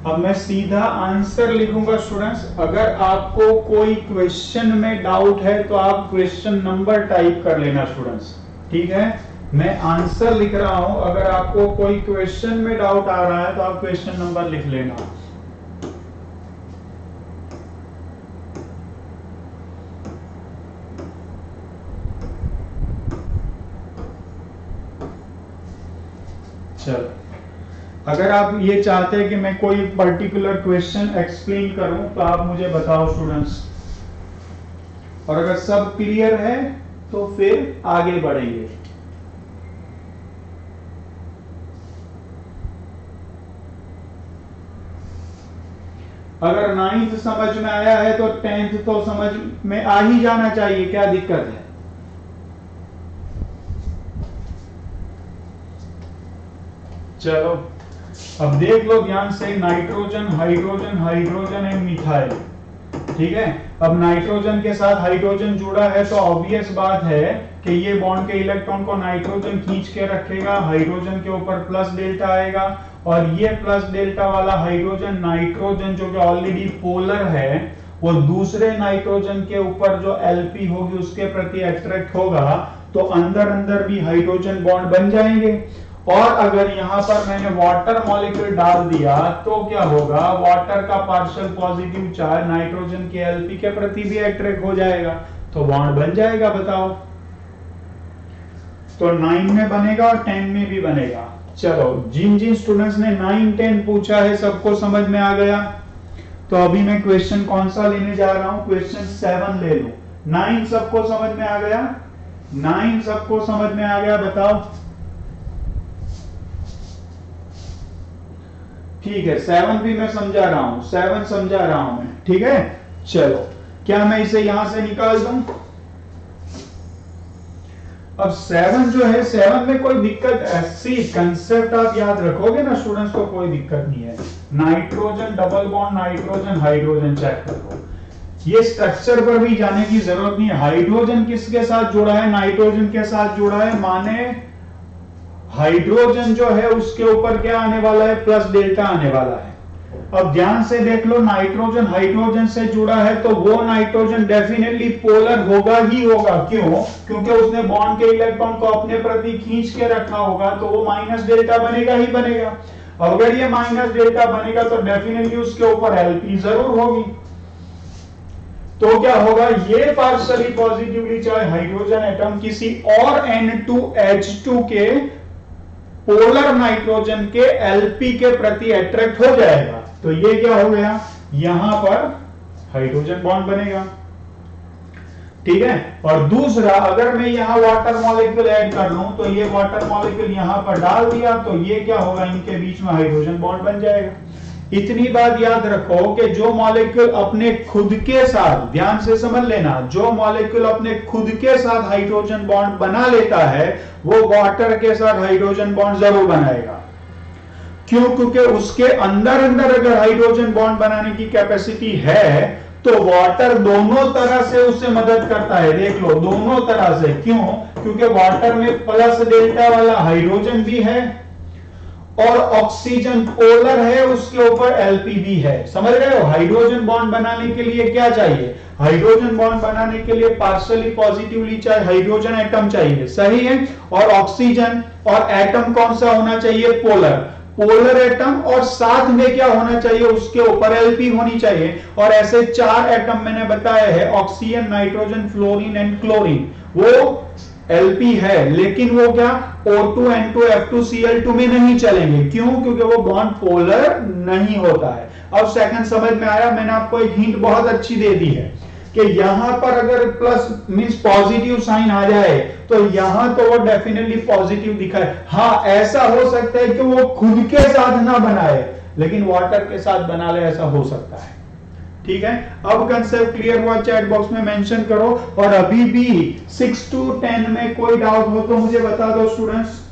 अब मैं सीधा आंसर लिखूंगा स्टूडेंट्स। अगर आपको कोई क्वेश्चन में डाउट है तो आप क्वेश्चन नंबर टाइप कर लेना स्टूडेंट्स। ठीक है, मैं आंसर लिख रहा हूं, अगर आपको कोई क्वेश्चन में डाउट आ रहा है तो आप क्वेश्चन नंबर लिख लेना। चलो अगर आप ये चाहते हैं कि मैं कोई पर्टिकुलर क्वेश्चन एक्सप्लेन करूं तो आप मुझे बताओ स्टूडेंट्स, और अगर सब क्लियर है तो फिर आगे बढ़ेंगे। अगर 9th समझ में आया है तो 10th तो समझ में आ ही जाना चाहिए, क्या दिक्कत है। चलो अब देख लो ध्यान से, nitrogen hydrogen hydrogen and methyl. ठीक है, अब नाइट्रोजन के साथ हाइड्रोजन जुड़ा है तो ऑब्वियस बात है कि ये बॉन्ड के इलेक्ट्रॉन को नाइट्रोजन खींच के रखेगा, हाइड्रोजन के ऊपर प्लस डेल्टा आएगा, और ये प्लस डेल्टा वाला हाइड्रोजन नाइट्रोजन जो कि ऑलरेडी पोलर है वो दूसरे नाइट्रोजन के ऊपर जो एलपी होगी उसके प्रति अट्रैक्ट होगा, तो अंदर अंदर भी हाइड्रोजन बॉन्ड बन जाएंगे। और अगर यहां पर मैंने वाटर मॉलिक्यूल डाल दिया तो क्या होगा, वाटर का पार्शियल पॉजिटिव चार्ज नाइट्रोजन के एलपी के प्रति भी अट्रैक्ट हो जाएगा, तो बॉन्ड बन जाएगा। बताओ, तो 9 में बनेगा और 10 में भी बनेगा। चलो जिन जिन स्टूडेंट्स ने 9, 10 पूछा है सबको समझ में आ गया, तो अभी मैं क्वेश्चन कौन सा लेने जा रहा हूं, क्वेश्चन 7 ले लूं। 9 सबको समझ में आ गया, 9 सबको समझ में आ गया, बताओ। ठीक है, 7 भी मैं समझा रहा हूं, 7 समझा रहा हूं मैं। ठीक है, चलो क्या मैं इसे यहां से निकाल दूं। अब 7 जो है, 7 में कोई दिक्कत, ऐसी कंसेप्ट आप याद रखोगे ना स्टूडेंट्स को कोई दिक्कत नहीं है। Nitrogen double bond nitrogen hydrogen check करो, ये स्ट्रक्चर पर भी जाने की जरूरत नहीं है। हाइड्रोजन किसके साथ जुड़ा है, नाइट्रोजन के साथ जुड़ा है, माने हाइड्रोजन जो है उसके ऊपर क्या आने वाला है, प्लस डेल्टा आने वाला है। अब ध्यान से देख लो, नाइट्रोजन हाइड्रोजन से जुड़ा है तो वो नाइट्रोजन डेफिनेटली पोलर होगा ही होगा। क्यों? क्योंकि उसने बॉन्ड के इलेक्ट्रॉन को अपने प्रति खींच के रखा होगा, तो वो माइनस डेल्टा बनेगा ही बनेगा। अगर ये माइनस डेल्टा बनेगा तो डेफिनेटली उसके ऊपर एलपी जरूर होगी। तो क्या होगा, ये partially positively charge hydrogen atom किसी और N2H2 के पोलर नाइट्रोजन के एलपी के प्रति अट्रैक्ट हो जाएगा। तो ये क्या हो गया, यहां पर हाइड्रोजन बॉन्ड बनेगा। ठीक है, और दूसरा, अगर मैं यहां वाटर मॉलिक्यूल ऐड कर लूं तो ये वाटर मॉलिक्यूल यहां पर डाल दिया तो ये क्या होगा, इनके बीच में हाइड्रोजन बॉन्ड बन जाएगा। इतनी बात याद रखो कि जो मॉलिक्यूल अपने खुद के साथ, ध्यान से समझ लेना, जो मॉलिक्यूल अपने खुद के साथ हाइड्रोजन बॉन्ड बना लेता है वो वाटर के साथ हाइड्रोजन बॉन्ड जरूर बनाएगा। क्यों? क्योंकि उसके अंदर अंदर अगर हाइड्रोजन बॉन्ड बनाने की कैपेसिटी है तो वाटर दोनों तरह से उससे मदद करता है। देख लो, दोनों तरह से। क्यों? क्योंकि वाटर में प्लस डेल्टा वाला हाइड्रोजन भी है और ऑक्सीजन पोलर है, उसके ऊपर एलपीबी है। समझ रहे हो? हाइड्रोजन बॉन्ड बनाने के लिए क्या चाहिए? हाइड्रोजन बॉन्ड बनाने के लिए partially positively charge hydrogen atom चाहिए, सही है। और ऑक्सीजन और एटम कौन सा होना चाहिए? पोलर। पोलर एटम, और साथ में क्या होना चाहिए? उसके ऊपर एलपी होनी चाहिए। और ऐसे 4 एटम मैंने बताया है, oxygen, nitrogen, fluorine and chlorine. वो एलपी है, लेकिन वो क्या O2 N2 F2 Cl2 में नहीं चलेंगे। क्यों? क्योंकि वो बॉन्ड पोलर नहीं होता है। अब सेकंड समझ में आया? मैंने आपको एक हिंट बहुत अच्छी दे दी है कि यहां पर अगर प्लस मींस पॉजिटिव साइन आ जाए तो यहां तो वो डेफिनेटली पॉजिटिव दिखाए। हाँ, ऐसा हो सकता है कि वो खुद के साथ ना बनाए, लेकिन वाटर के साथ बना ले, ऐसा हो सकता है। ठीक है, अब कंसेप्ट क्लियर हुआ? चैट बॉक्स में मेंशन करो। और अभी भी 6 to 10 में कोई डाउट हो तो मुझे बता दो स्टूडेंट्स।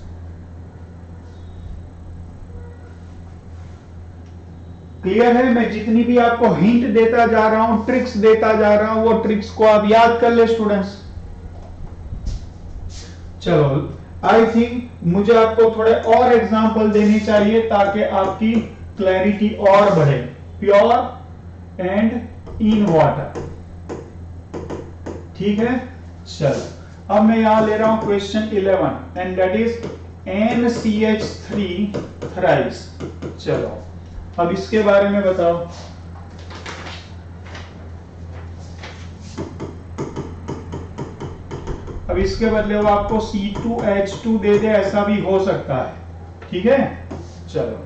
क्लियर है? मैं जितनी भी आपको हिंट देता जा रहा हूं, ट्रिक्स देता जा रहा हूं, वो ट्रिक्स को आप याद कर ले स्टूडेंट्स। चलो, आई थिंक मुझे आपको थोड़े और एग्जांपल देने चाहिए ताकि आपकी क्लैरिटी और बढ़े। प्योर एंड इन वाटर, ठीक है। चलो, अब मैं यहां ले रहा हूं question 11 and that is NCH3 thrice. चलो, अब इसके बारे में बताओ। अब इसके बदले वो आपको C2H2 दे दे, ऐसा भी हो सकता है, ठीक है। चलो,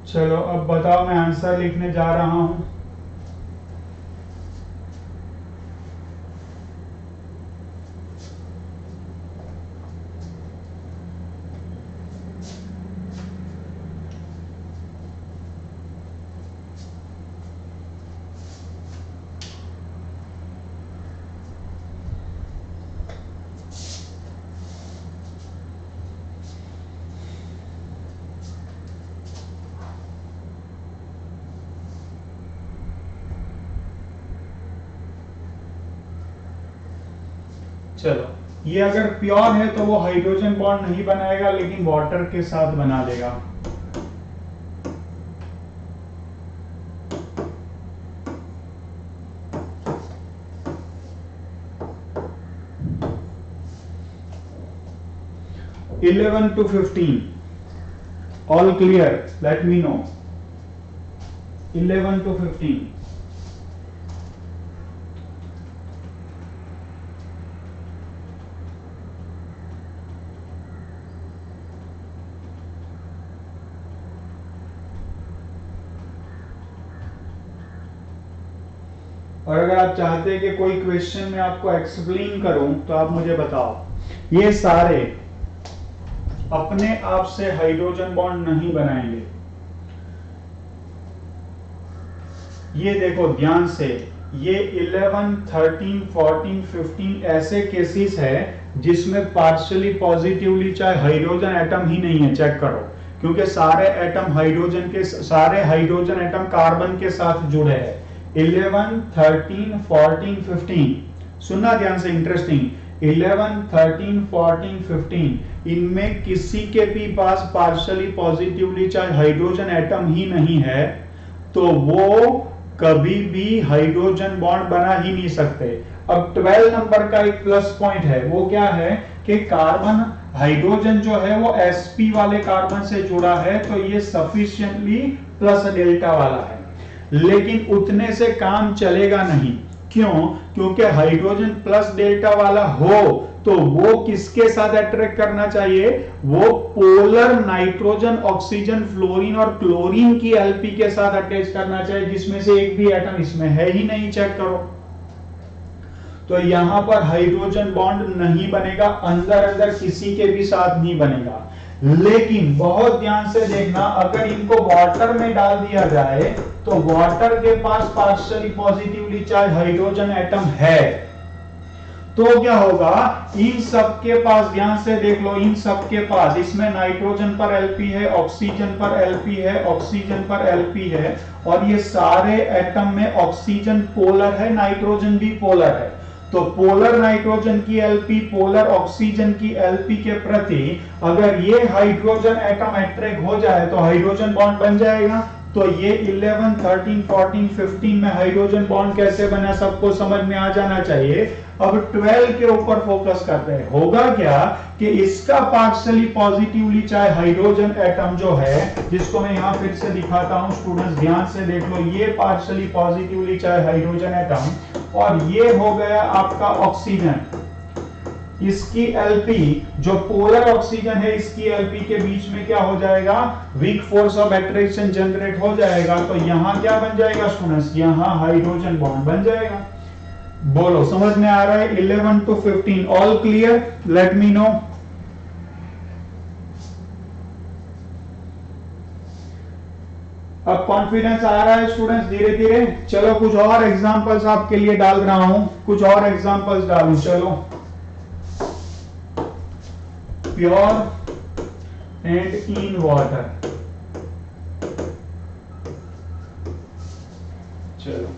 चलो अब बताओ, मैं आंसर लिखने जा रहा हूं। चलो, ये अगर प्योर है तो वो हाइड्रोजन बॉन्ड नहीं बनाएगा, लेकिन वाटर के साथ बना देगा। Eleven to 15 all clear? Let me know. 11 to 15। और अगर आप चाहते हैं कि कोई क्वेश्चन में आपको एक्सप्लेन करूं तो आप मुझे बताओ। ये सारे अपने आप से हाइड्रोजन बॉन्ड नहीं बनाएंगे। ये देखो ध्यान से, ये 11, 13, 14, 15 ऐसे केसेस है जिसमें पार्शियली पॉजिटिवली चाहे हाइड्रोजन एटम ही नहीं है। चेक करो, क्योंकि सारे एटम सारे हाइड्रोजन एटम कार्बन के साथ जुड़े हैं। 11, 13, 14, 15, सुनना ध्यान से, इंटरेस्टिंग। 11, 13, 14, 15 इनमें किसी के भी पास पार्शियली पॉजिटिवली चाहे हाइड्रोजन एटम ही नहीं है, तो वो कभी भी हाइड्रोजन बॉन्ड बना ही नहीं सकते। अब 12 नंबर का एक प्लस पॉइंट है, वो क्या है कि कार्बन हाइड्रोजन जो है वो sp वाले कार्बन से जुड़ा है, तो ये सफिशिएंटली प्लस डेल्टा वाला है। लेकिन उतने से काम चलेगा नहीं। क्यों? क्योंकि हाइड्रोजन प्लस डेल्टा वाला हो तो वो किसके साथ अट्रैक्ट करना चाहिए? वो पोलर नाइट्रोजन, ऑक्सीजन, फ्लोरीन और क्लोरीन की एलपी के साथ अटैच करना चाहिए, जिसमें से एक भी एटम इसमें है ही नहीं। चेक करो, तो यहां पर हाइड्रोजन बॉन्ड नहीं बनेगा, अंदर अंदर किसी के भी साथ नहीं बनेगा। लेकिन बहुत ध्यान से देखना, अगर इनको वाटर में डाल दिया जाए तो वाटर के पास partially positively charge hydrogen atom है, तो क्या होगा? इन सब के पास, ध्यान से देख लो, इन सब के पास, इसमें नाइट्रोजन पर एलपी है, ऑक्सीजन पर एलपी है, ऑक्सीजन पर एलपी है, और ये सारे एटम में ऑक्सीजन पोलर है, नाइट्रोजन भी पोलर है। तो पोलर नाइट्रोजन की एलपी पोलर ऑक्सीजन की एलपी के प्रति अगर ये हाइड्रोजन एटम अट्रैक्ट हो जाए तो हाइड्रोजन बॉन्ड बन जाएगा। तो ये 11, 13, 14, 15 में हाइड्रोजन बॉन्ड कैसे बना सबको समझ में आ जाना चाहिए। अब 12 के ऊपर फोकस करते हैं। होगा क्या कि इसका पार्शियली पॉजिटिवली चाहे हाइड्रोजन एटम जो है, जिसको मैं यहां फिर से दिखाता हूं, स्टूडेंट्स ध्यान से देख लो, ये पार्शियली पॉजिटिवली चाहे हाइड्रोजन एटम, और ये हो गया आपका ऑक्सीजन, इसकी एलपी जो पोलर ऑक्सीजन है इसकी एलपी के बीच में क्या हो जाएगा? Weak force of attraction generate हो जाएगा। तो यहां क्या बन जाएगा स्टूडेंट्स? यहां हाइड्रोजन बॉन्ड बन जाएगा। बोलो, समझ में आ रहा है? 11 to 15 all clear? Let me know. अब कॉन्फिडेंस आ रहा है स्टूडेंट्स धीरे धीरे? चलो कुछ और एग्जांपल्स आपके लिए डाल रहा हूं, कुछ और एग्जांपल्स डालूं। चलो, प्योर एंड इन वाटर। चलो,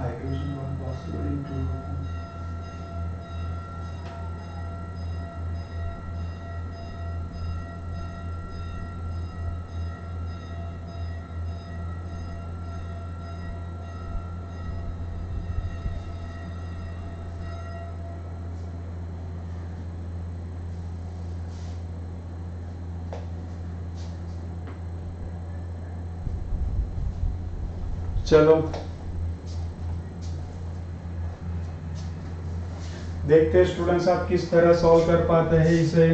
hydrogen bond possible in two. चलो देखते हैं स्टूडेंट्स आप किस तरह सॉल्व कर पाते हैं इसे।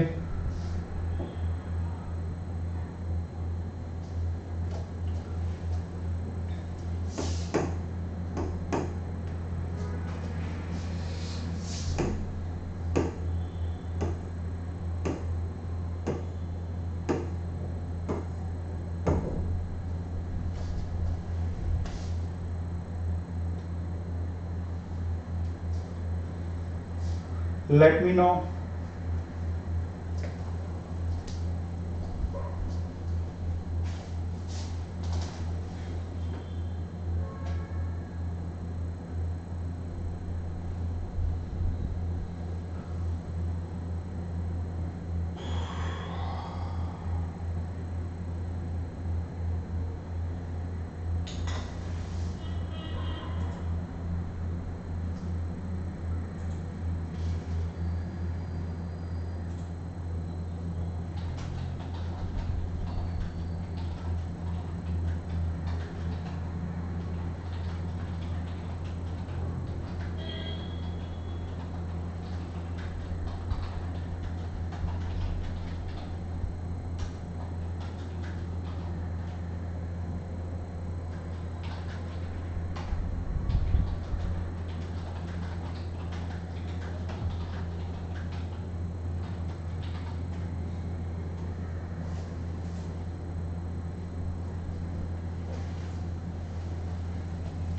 Let me know.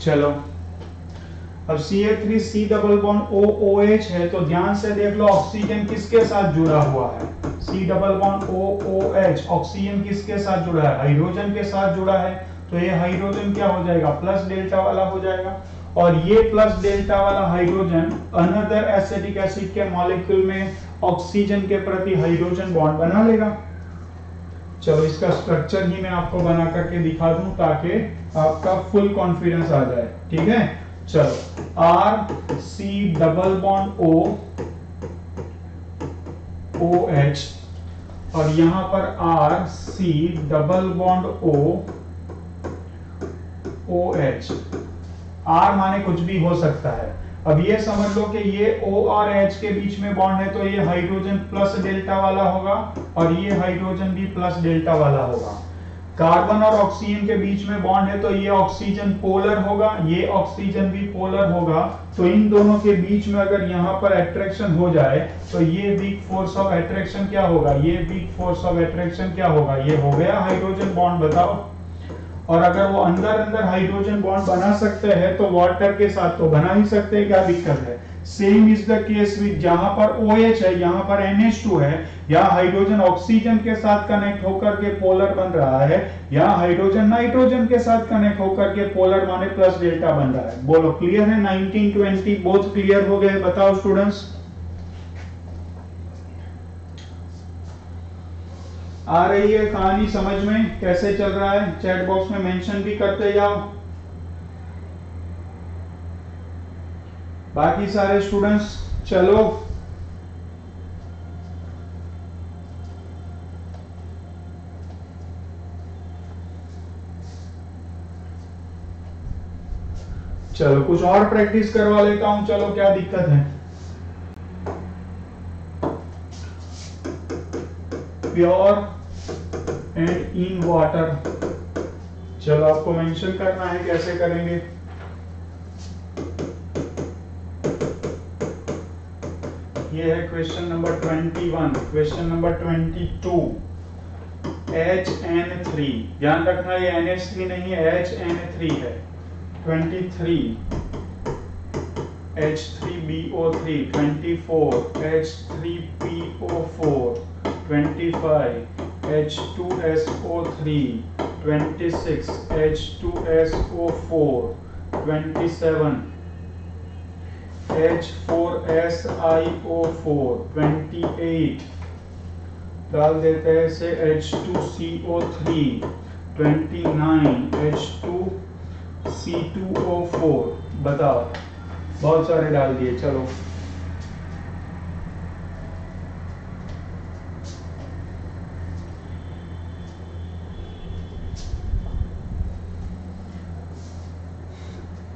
चलो अब CH3 डबल बॉन्ड OOH है, तो ध्यान से देख लो ऑक्सीजन किसके साथ जुड़ा हुआ है। C double bond OOH oxygen किसके साथ जुड़ा है, हाइड्रोजन के साथ जुड़ा है, तो ये हाइड्रोजन क्या हो जाएगा, प्लस डेल्टा वाला हो जाएगा। और ये प्लस डेल्टा वाला हाइड्रोजन अनदर एसिटिक एसिड के मॉलिक्यूल में ऑक्सीजन के प्रति हाइड्रोजन बॉन्ड बना लेगा। चलो इसका स्ट्रक्चर ही मैं आपको बना करके दिखा दूं ताकि आपका फुल कॉन्फिडेंस आ जाए, ठीक है। चलो RC डबल बॉन्ड OH और यहां पर RC double bond OH। R माने कुछ भी हो सकता है। अब ये समझ लो कि ये O और H के बीच में बॉन्ड है, तो ये हाइड्रोजन प्लस डेल्टा वाला होगा और ये हाइड्रोजन भी प्लस डेल्टा वाला होगा। कार्बन और ऑक्सीजन के बीच में बॉन्ड है, तो ये ऑक्सीजन पोलर होगा, ये ऑक्सीजन भी पोलर होगा। तो इन दोनों के बीच में अगर यहाँ पर अट्रैक्शन हो जाए तो ये वीक फोर्स ऑफ अट्रैक्शन क्या होगा, ये वीक फोर्स ऑफ अट्रैक्शन क्या होगा, ये हो गया हाइड्रोजन बॉन्ड। बताओ। और अगर वो अंदर अंदर हाइड्रोजन बॉन्ड बना सकते हैं तो वाटर के साथ तो बना ही सकते हैं, क्या दिक्कत है। Same is the case with जहां पर OH है, यहाँ पर NH2 है, यहाँ हाइड्रोजन ऑक्सीजन के साथ कनेक्ट होकर के पोलर बन रहा है, यहाँ हाइड्रोजन नाइट्रोजन के साथ कनेक्ट होकर के पोलर माने प्लस डेल्टा बन रहा है। बोलो क्लियर है, 19-20 बोथ क्लियर हो गए। बताओ स्टूडेंट्स, आ रही है कहानी समझ में, कैसे चल रहा है, चैट बॉक्स में मेंशन भी करते जाओ। बाकी सारे स्टूडेंट्स चलो चलो कुछ और प्रैक्टिस करवा लेता हूं। चलो क्या दिक्कत है। प्योर एंड इन वाटर, चलो आपको मेंशन करना है, कैसे करेंगे। ये है question number 21। Question number 22, HN3, ध्यान रखना ये NH3 नहीं है, HN3 है। 23 H3BO3, 24 H3PO4, 25 H2SO3, 26 H2SO4, 27 H4SiO4, 28 डाल देते हैं से H2CO3, 29 H2C2O4। बताओ, बहुत सारे डाल दिए। चलो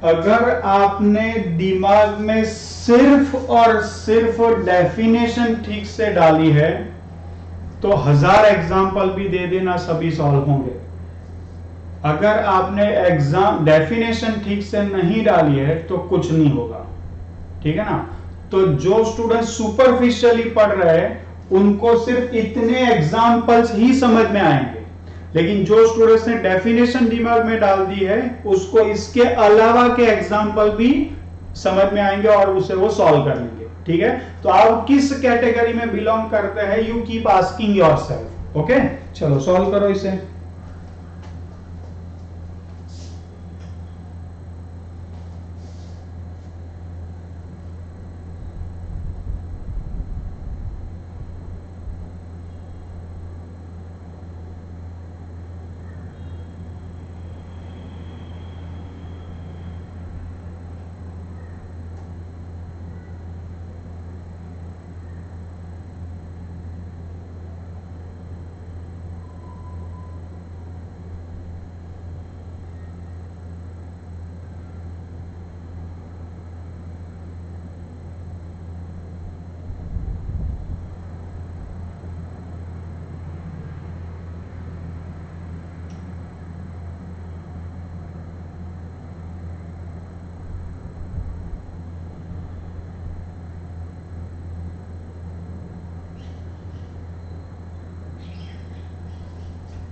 अगर आपने दिमाग में सिर्फ और सिर्फ डेफिनेशन ठीक से डाली है तो 1000 एग्जाम्पल भी दे देना, सभी सॉल्व होंगे। अगर आपने एग्जाम डेफिनेशन ठीक से नहीं डाली है तो कुछ नहीं होगा, ठीक है ना। तो जो स्टूडेंट सुपरफिशियली पढ़ रहे हैं उनको सिर्फ इतने एग्जाम्पल्स ही समझ में आएंगे, लेकिन जो स्टूडेंट्स ने डेफिनेशन दिमाग में डाल दी है उसको इसके अलावा के एग्जाम्पल भी समझ में आएंगे और उसे वो सॉल्व कर लेंगे, ठीक है। तो आप किस कैटेगरी में बिलोंग करते हैं, you keep asking yourself. Okay, चलो सॉल्व करो इसे।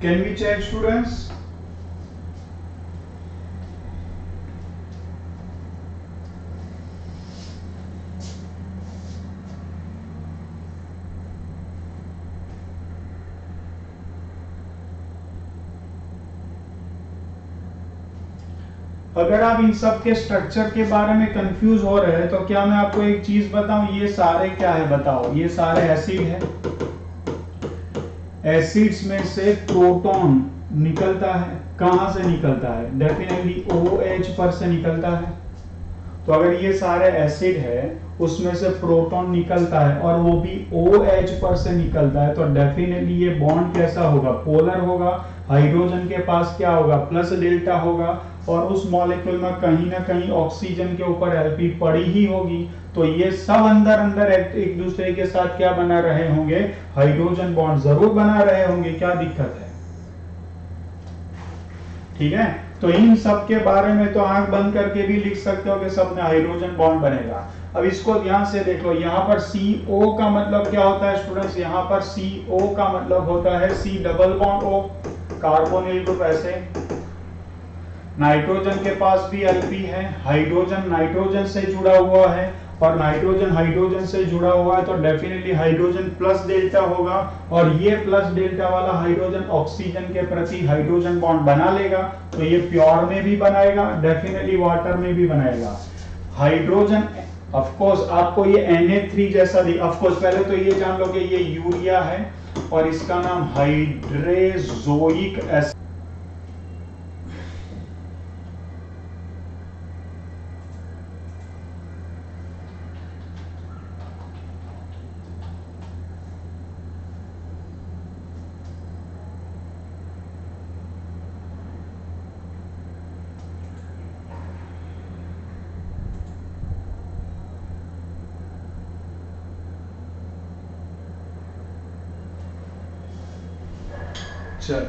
Can we check, students? अगर आप इन सब के स्ट्रक्चर के बारे में कंफ्यूज हो रहे हैं तो क्या मैं आपको एक चीज बताऊं, ये सारे क्या है बताओ, ये सारे एसिड है। एसिड्स में से प्रोटॉन निकलता है, कहां से निकलता है, डेफिनेटली OH पर से निकलता है। तो अगर ये सारे एसिड है उसमें से प्रोटॉन निकलता है और वो भी OH पर से निकलता है, तो डेफिनेटली ये बॉन्ड कैसा होगा, पोलर होगा। हाइड्रोजन के पास क्या होगा, प्लस डेल्टा होगा, और उस मॉलिक्यूल में कहीं ना कहीं ऑक्सीजन के ऊपर Lp पड़ी ही होगी। तो ये सब अंदर अंदर एक दूसरे के साथ क्या बना रहे होंगे, हाइड्रोजन बॉन्ड जरूर बना रहे होंगे, क्या दिक्कत है। ठीक है, तो इन सब के बारे में तो आंख बंद करके भी लिख सकते हो कि सब में हाइड्रोजन बॉन्ड बनेगा। अब इसको ध्यान से देख लो, यहाँ पर CO का मतलब क्या होता है स्टूडेंट्स, यहाँ पर CO का मतलब होता है C double bond O, carbonyl group ऐसे। नाइट्रोजन के पास भी Lp है, हाइड्रोजन नाइट्रोजन से जुड़ा हुआ है और नाइट्रोजन हाइड्रोजन से जुड़ा हुआ है, तो डेफिनेटली हाइड्रोजन प्लस डेल्टा होगा, और ये प्लस डेल्टा वाला हाइड्रोजन ऑक्सीजन के प्रति हाइड्रोजन बॉन्ड बना लेगा। तो ये प्योर में भी बनाएगा, डेफिनेटली वाटर में भी बनाएगा। हाइड्रोजन ऑफ कोर्स आपको ये Na3 जैसा दी, ऑफ कोर्स पहले तो ये जान लो कि ये यूरिया है और इसका नाम हाइड्रेजोइक एसिड। चल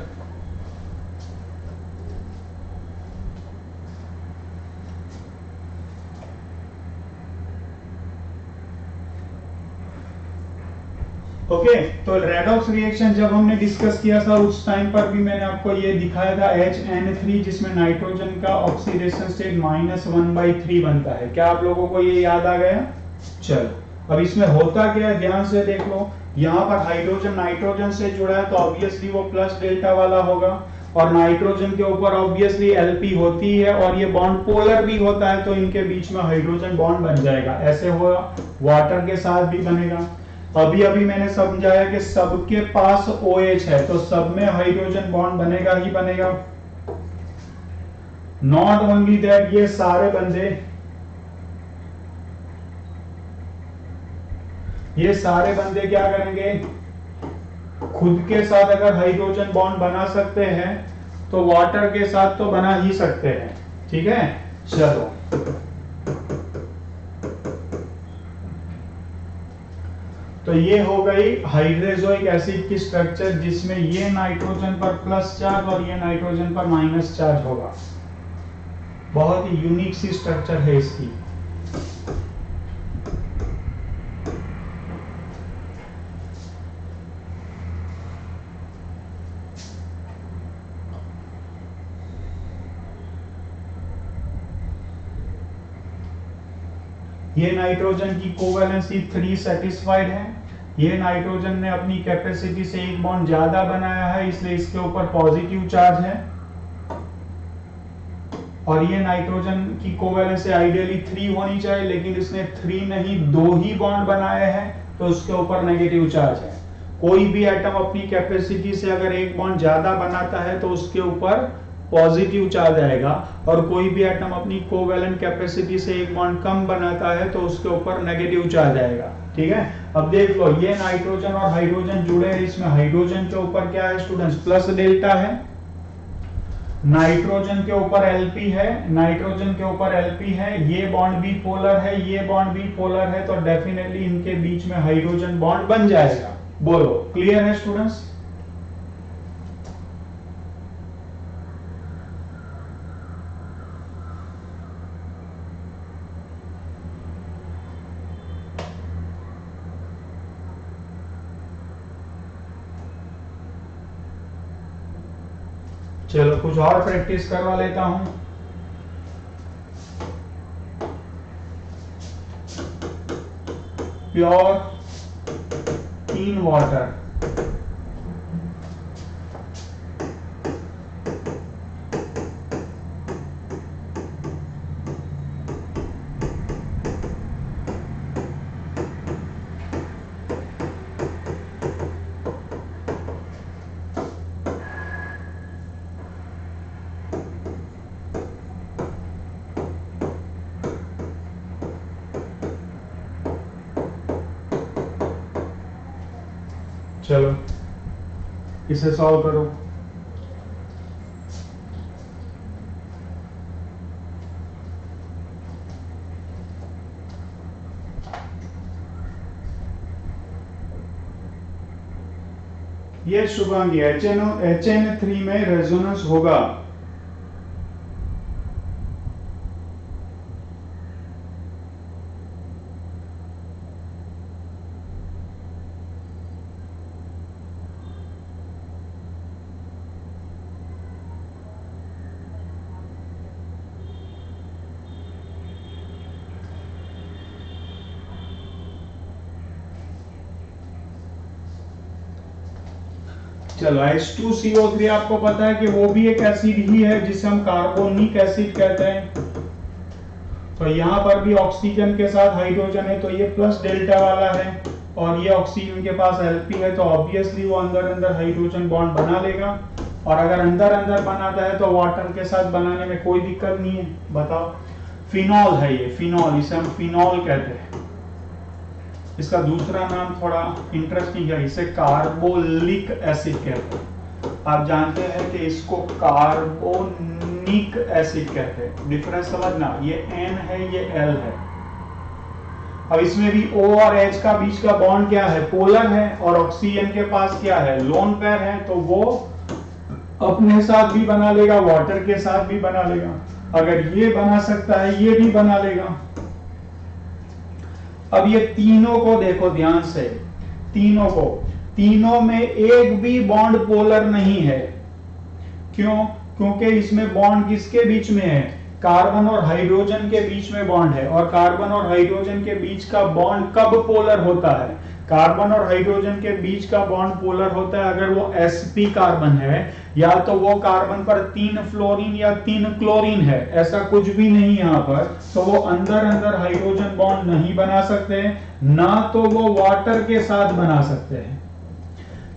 ओके, तो रेडॉक्स रिएक्शन जब हमने डिस्कस किया था उस टाइम पर भी मैंने आपको ये दिखाया था HN3 जिसमें नाइट्रोजन का ऑक्सीडेशन स्टेट -1/3 बनता है। क्या आप लोगों को ये याद आ गया। चलो अब इसमें होता क्या है ध्यान से देख लो, यहाँ पर हाइड्रोजन नाइट्रोजन से जुड़ा है तो ऑब्वियसली वो प्लस डेल्टा वाला होगा, और नाइट्रोजन के ऊपर ऑब्वियसली Lp होती है और ये बॉन्ड पोलर भी होता है, तो इनके बीच में हाइड्रोजन बॉन्ड बन जाएगा। ऐसे होगा, वाटर के साथ भी बनेगा। अभी अभी मैंने समझाया कि सबके पास OH है तो सब में हाइड्रोजन बॉन्ड बनेगा ही बनेगा। नॉट ओनली दैट, ये सारे बंदे क्या करेंगे, खुद के साथ अगर हाइड्रोजन बॉन्ड बना सकते हैं तो वाटर के साथ तो बना ही सकते हैं। ठीक है, चलो तो ये हो गई हाइड्रोजोइक एसिड की स्ट्रक्चर, जिसमें ये नाइट्रोजन पर प्लस चार्ज और ये नाइट्रोजन पर माइनस चार्ज होगा। बहुत ही यूनिक सी स्ट्रक्चर है इसकी। ये नाइट्रोजन की कोवैलेंसी 3 सेटिस्फाइड है। ये नाइट्रोजन ने अपनी कैपेसिटी से एक बॉन्ड ज्यादा बनाया है, इसलिए इसके ऊपर पॉजिटिव चार्ज है। और ये नाइट्रोजन की कोवैलेंसी आइडियली 3 होनी चाहिए, लेकिन इसने 3 नहीं 2 ही बॉन्ड बनाए हैं, तो उसके ऊपर नेगेटिव चार्ज है। कोई भी एटम अपनी कैपेसिटी से अगर एक बॉन्ड ज्यादा बनाता है तो उसके ऊपर पॉजिटिव चार्ज आएगा, और कोई भी एटम अपनी कोवैलेंट कैपेसिटी से एक बॉन्ड कम बनाता है तो उसके ऊपर नेगेटिव चार्ज आएगा। ठीक है, अब देख लो ये नाइट्रोजन और हाइड्रोजन जुड़े हैं, इसमें हाइड्रोजन के ऊपर क्या है स्टूडेंट्स, प्लस डेल्टा है। नाइट्रोजन के ऊपर Lp है, नाइट्रोजन के ऊपर Lp है, ये बॉन्ड भी पोलर है, ये बॉन्ड भी पोलर है, तो डेफिनेटली इनके बीच में हाइड्रोजन बॉन्ड बन जाएगा। बोलो क्लियर है स्टूडेंट्स। चलो कुछ और प्रैक्टिस करवा लेता हूं। प्योर इन वाटर, चलो इसे सॉल्व करो। ये शुभांगी HN3 में रेजोनेंस होगा। चलो H2CO3 आपको पता है कि वो भी एक एसिड ही है जिसे हम कार्बोनिक एसिड कहते हैं। तो यहाँ पर भी ऑक्सीजन के साथ हाइड्रोजन है तो ये प्लस डेल्टा वाला है, और ये ऑक्सीजन के पास Lp है तो ऑब्वियसली वो अंदर अंदर हाइड्रोजन बॉन्ड बना लेगा। और अगर अंदर अंदर बनाता है तो वाटर के साथ बनाने में कोई दिक्कत नहीं है। बताओ, फिनॉल है ये, फिनॉल, इसे हम फिनॉल कहते हैं। इसका दूसरा नाम थोड़ा इंटरेस्टिंग है, इसे कार्बोलिक एसिड कहते हैं। आप जानते हैं कि इसको कार्बोनिक एसिड कहते हैं। डिफरेंस समझना, ये N है, ये L है। अब इसमें भी O और H का बीच का बॉन्ड क्या है? पोलर है। और ऑक्सीजन के पास क्या है? लोन पेयर है। तो वो अपने साथ भी बना लेगा, वाटर के साथ भी बना लेगा। अगर ये बना सकता है, ये भी बना लेगा। अब ये तीनों को देखो ध्यान से, तीनों में एक भी बॉन्ड पोलर नहीं है। क्यों? क्योंकि इसमें बॉन्ड किसके बीच में है? कार्बन और हाइड्रोजन के बीच में बॉन्ड है। और कार्बन और हाइड्रोजन के बीच का बॉन्ड कब पोलर होता है? कार्बन और हाइड्रोजन के बीच का बॉन्ड पोलर होता है अगर वो sp कार्बन है, या तो वो कार्बन पर 3 फ्लोरीन या 3 क्लोरीन है। ऐसा कुछ भी नहीं यहाँ पर। तो वो अंदर अंदर हाइड्रोजन बॉन्ड नहीं बना सकते, ना तो वो वाटर के साथ बना सकते हैं।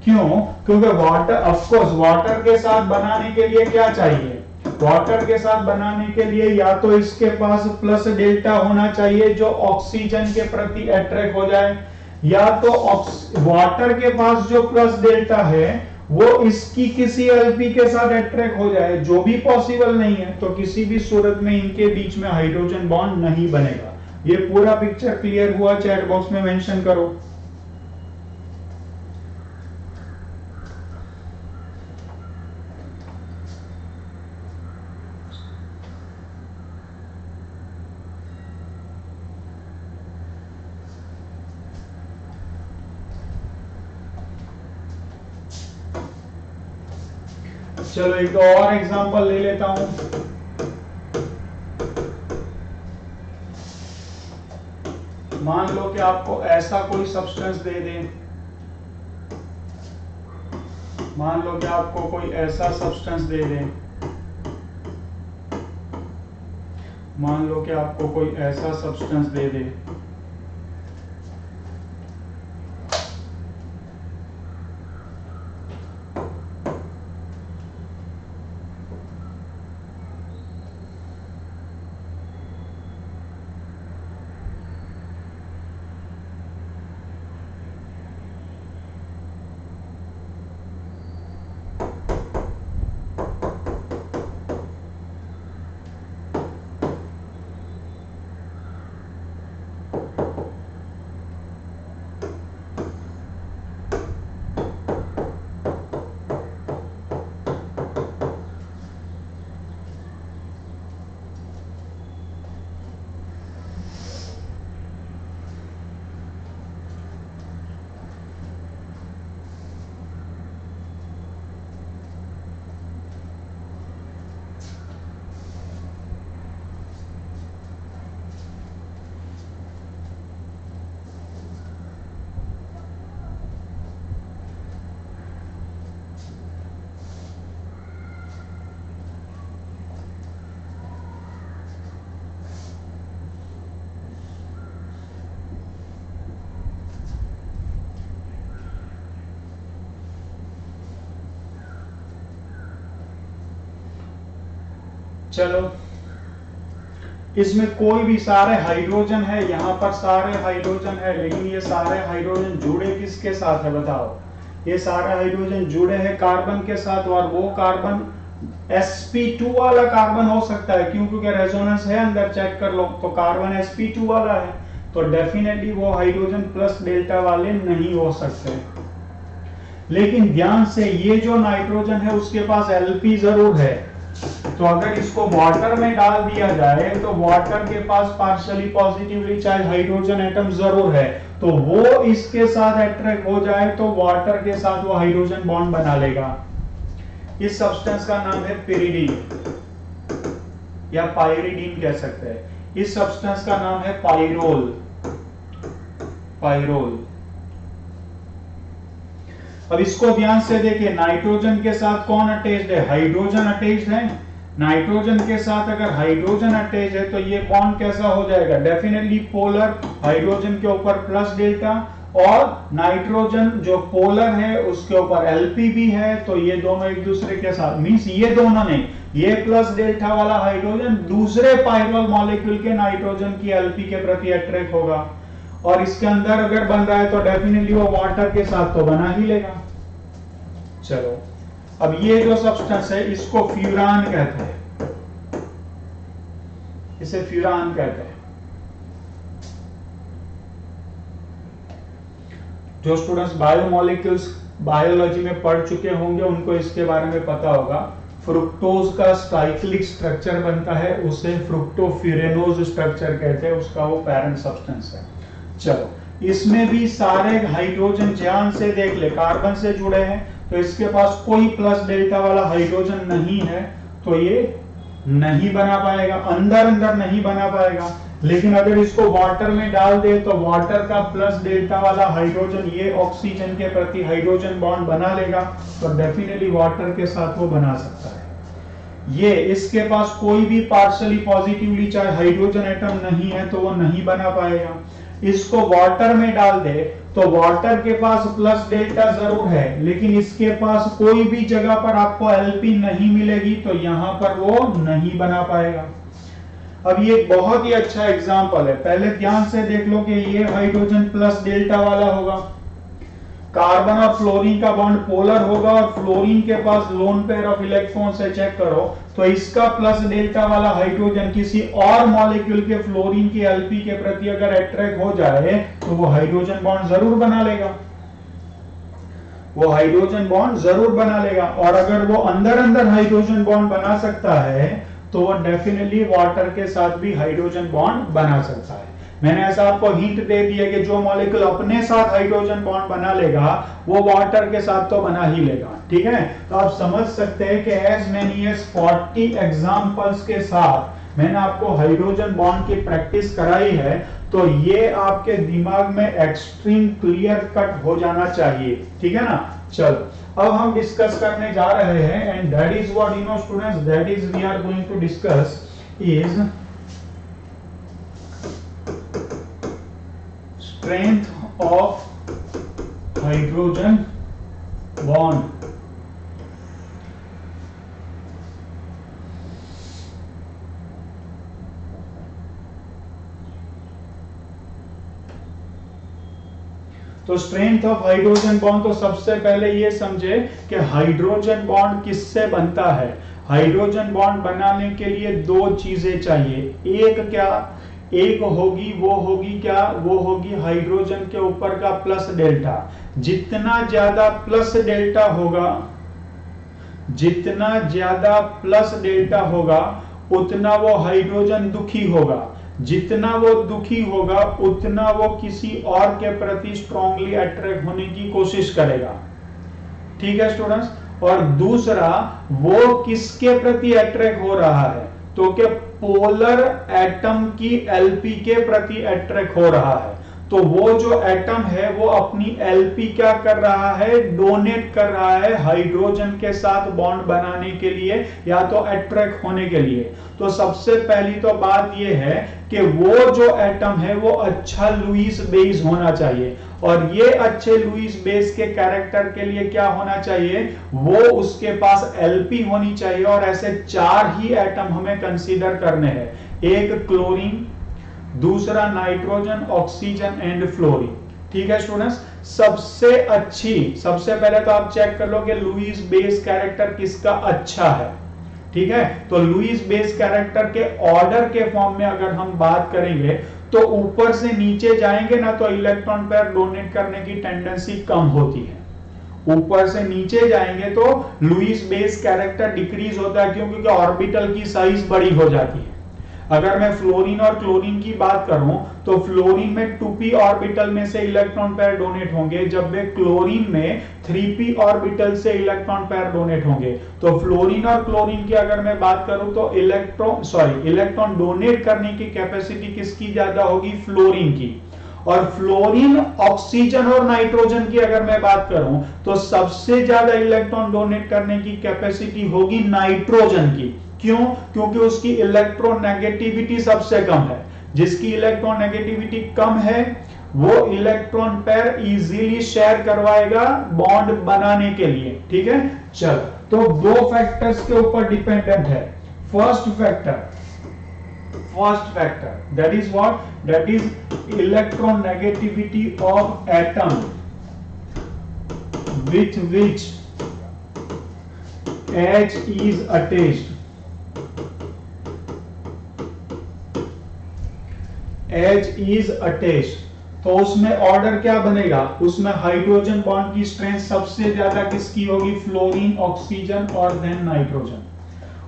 क्यों? क्योंकि वाटर, ऑफ कोर्स वाटर के साथ बनाने के लिए क्या चाहिए? वाटर के साथ बनाने के लिए या तो इसके पास प्लस डेल्टा होना चाहिए जो ऑक्सीजन के प्रति अट्रैक्ट हो जाए, या तो वाटर के पास जो प्लस डेल्टा है वो इसकी किसी Lp के साथ अट्रैक्ट हो जाए, जो भी पॉसिबल नहीं है। तो किसी भी सूरत में इनके बीच में हाइड्रोजन बॉन्ड नहीं बनेगा। ये पूरा पिक्चर क्लियर हुआ? चैट बॉक्स में मेंशन करो। चलो एक और एग्जांपल ले लेता हूं। मान लो कि आपको ऐसा कोई सब्सटेंस दे दें, मान लो कि आपको कोई ऐसा सब्सटेंस दे दें, मान लो कि आपको कोई ऐसा सब्सटेंस दे दे चलो इसमें कोई भी, सारे हाइड्रोजन है, यहां पर सारे हाइड्रोजन है, लेकिन ये सारे हाइड्रोजन जुड़े किसके साथ है? बताओ। ये सारे हाइड्रोजन जुड़े हैं कार्बन के साथ, और वो कार्बन sp2 वाला कार्बन हो सकता है, क्योंकि रेजोनेंस है अंदर, चेक कर लो, तो कार्बन sp2 वाला है, तो डेफिनेटली वो हाइड्रोजन प्लस डेल्टा वाले नहीं हो सकते। लेकिन ध्यान से, ये जो नाइट्रोजन है उसके पास Lp जरूर है, तो अगर इसको वाटर में डाल दिया जाए तो वाटर के पास partially positively charge hydrogen atom जरूर है, तो वो इसके साथ अट्रैक्ट हो जाए तो वाटर के साथ वो हाइड्रोजन बॉन्ड बना लेगा। इस सब्सटेंस का नाम है पिरिडीन या पाइरिडीन कह सकते हैं। इस सब्सटेंस का नाम है पाइरोल। पाइरोल। अब इसको ध्यान से देखिए, नाइट्रोजन के साथ कौन अटैच्ड है? हाइड्रोजन अटैच्ड है। नाइट्रोजन के साथ अगर हाइड्रोजन अटैच है तो ये बॉन्ड कैसा हो जाएगा? डेफिनेटली पोलर, हाइड्रोजन के ऊपर प्लस डेल्टा, और नाइट्रोजन जो पोलर है उसके ऊपर Lp भी है, तो ये दोनों एक दूसरे के साथ, मींस ये दोनों नहीं, ये प्लस डेल्टा वाला हाइड्रोजन दूसरे पाइरोल मॉलिक्यूल के नाइट्रोजन की Lp के प्रति अट्रैक्ट होगा, और इसके अंदर अगर बन रहा है तो डेफिनेटली वो वाटर के साथ तो बना ही लेगा। चलो, अब ये जो सब्सटेंस है इसको फ्यूरान कहते हैं, इसे फ्यूरान कहते हैं। जो स्टूडेंट्स बायोमोलिक्यूल्स बायोलॉजी में पढ़ चुके होंगे उनको इसके बारे में पता होगा। फ्रुक्टोज का साइक्लिक स्ट्रक्चर बनता है, उसे फ्रुक्टोफ्यूरेनोज स्ट्रक्चर कहते हैं, उसका वो पेरेंट सब्सटेंस है। चलो, इसमें भी सारे हाइड्रोजन ध्यान से देख ले, कार्बन से जुड़े हैं, तो इसके पास कोई प्लस डेल्टा वाला हाइड्रोजन नहीं है, तो ये नहीं बना पाएगा, अंदर अंदर नहीं बना पाएगा। लेकिन अगर इसको वाटर में डाल दे तो वाटर का प्लस डेल्टा वाला हाइड्रोजन ये ऑक्सीजन के प्रति हाइड्रोजन बॉन्ड बना लेगा, तो डेफिनेटली वाटर के साथ वो बना सकता है। ये इसके पास कोई भी पार्शियली पॉजिटिवली चाहे हाइड्रोजन एटम नहीं है तो वो नहीं बना पाएगा। इसको वाटर में डाल दे तो वाटर के पास प्लस डेल्टा जरूर है, लेकिन इसके पास कोई भी जगह पर आपको Lp नहीं मिलेगी, तो यहां पर वो नहीं बना पाएगा। अब ये बहुत ही अच्छा एग्जांपल है, पहले ध्यान से देख लो कि ये हाइड्रोजन प्लस डेल्टा वाला होगा, कार्बन और फ्लोरीन का बॉन्ड पोलर होगा, और फ्लोरीन के पास लोन पेयर ऑफ इलेक्ट्रॉन से चेक करो तो इसका प्लस डेल्टा वाला हाइड्रोजन किसी और मॉलिक्यूल के फ्लोरीन की Lp के प्रति अगर अट्रैक्ट हो जाए तो वो हाइड्रोजन बॉन्ड जरूर बना लेगा, वो हाइड्रोजन बॉन्ड जरूर बना लेगा। और अगर वो अंदर अंदर हाइड्रोजन बॉन्ड बना सकता है तो वो डेफिनेटली वाटर के साथ भी हाइड्रोजन बॉन्ड बना सकता है। मैंने ऐसा आपको हिंट दे दिया कि जो मॉलिक्यूल अपने साथ हाइड्रोजन बॉन्ड बना लेगा वो वाटर के साथ तो बना ही लेगा, ठीक है। तो आप समझ सकते हैं कि एज मेनी एज 40 एग्जांपल्स के साथ मैंने आपको हाइड्रोजन बॉन्ड की प्रैक्टिस कराई है, तो ये आपके दिमाग में एक्सट्रीम क्लियर कट हो जाना चाहिए, ठीक है ना। चलो, अब हम डिस्कस करने जा रहे हैं, and that is what you know students, that is we are going to discuss is strength of hydrogen bond। तो स्ट्रेंथ ऑफ हाइड्रोजन बॉन्ड, तो सबसे पहले ये समझे कि हाइड्रोजन बॉन्ड किससे बनता है। हाइड्रोजन बॉन्ड बनाने के लिए दो चीजें चाहिए, एक क्या, एक होगी वो होगी क्या, वो होगी हाइड्रोजन के ऊपर का प्लस डेल्टा। जितना ज्यादा प्लस डेल्टा होगा, जितना ज्यादा प्लस डेल्टा होगा उतना वो हाइड्रोजन दुखी होगा, जितना वो दुखी होगा उतना वो किसी और के प्रति स्ट्रांगली अट्रैक्ट होने की कोशिश करेगा, ठीक है स्टूडेंट्स। और दूसरा, वो किसके प्रति अट्रैक्ट हो रहा है, तो क्या पोलर एटम की Lp के प्रति अट्रैक्ट हो रहा है। तो वो जो एटम है वो अपनी Lp क्या कर रहा है, डोनेट कर रहा है हाइड्रोजन के साथ बॉन्ड बनाने के लिए या तो अट्रैक्ट होने के लिए। तो सबसे पहली तो बात ये है कि वो जो एटम है वो अच्छा लुईस बेस होना चाहिए, और ये अच्छे लुईस बेस के कैरेक्टर के लिए क्या होना चाहिए, वो उसके पास Lp होनी चाहिए। और ऐसे 4 ही एटम हमें कंसीडर करने हैं, एक क्लोरीन, दूसरा नाइट्रोजन, ऑक्सीजन एंड फ्लोरीन, ठीक है स्टूडेंट्स, सबसे पहले तो आप चेक कर लो कि लुईस बेस कैरेक्टर किसका अच्छा है। ठीक है, तो लुईस बेस कैरेक्टर के ऑर्डर के फॉर्म में अगर हम बात करेंगे तो ऊपर से नीचे जाएंगे ना तो इलेक्ट्रॉन पेयर डोनेट करने की टेंडेंसी कम होती है। ऊपर से नीचे जाएंगे तो लुईस बेस कैरेक्टर डिक्रीज होता है, क्योंकि ऑर्बिटल की साइज बड़ी हो जाती है। अगर मैं फ्लोरीन और क्लोरीन की बात करूं तो फ्लोरीन में 2p ऑर्बिटल में से इलेक्ट्रॉन पेयर डोनेट होंगे, जबकि क्लोरीन में 3p ऑर्बिटल से इलेक्ट्रॉन पेयर डोनेट होंगे। तो फ्लोरीन और क्लोरीन की अगर मैं बात करूं तो इलेक्ट्रॉन डोनेट करने की कैपेसिटी किसकी ज्यादा होगी? फ्लोरीन की। और फ्लोरीन, ऑक्सीजन और नाइट्रोजन की अगर मैं बात करूं तो सबसे ज्यादा इलेक्ट्रॉन डोनेट करने की कैपेसिटी होगी नाइट्रोजन की। क्यों? क्योंकि उसकी इलेक्ट्रोनेगेटिविटी सबसे कम है। जिसकी इलेक्ट्रोनेगेटिविटी कम है वो इलेक्ट्रॉन पेयर इजीली शेयर करवाएगा बॉन्ड बनाने के लिए। ठीक है, चल तो दो फैक्टर्स के ऊपर डिपेंडेंट है। First factor that is what? That is electronegativity of atom with which H is attached. H is attached, तो उसमें ऑर्डर क्या बनेगा? उसमें हाइड्रोजन बॉन्ड की स्ट्रेंथ सबसे ज्यादा किसकी होगी? फ्लोरीन, ऑक्सीजन और देन नाइट्रोजन।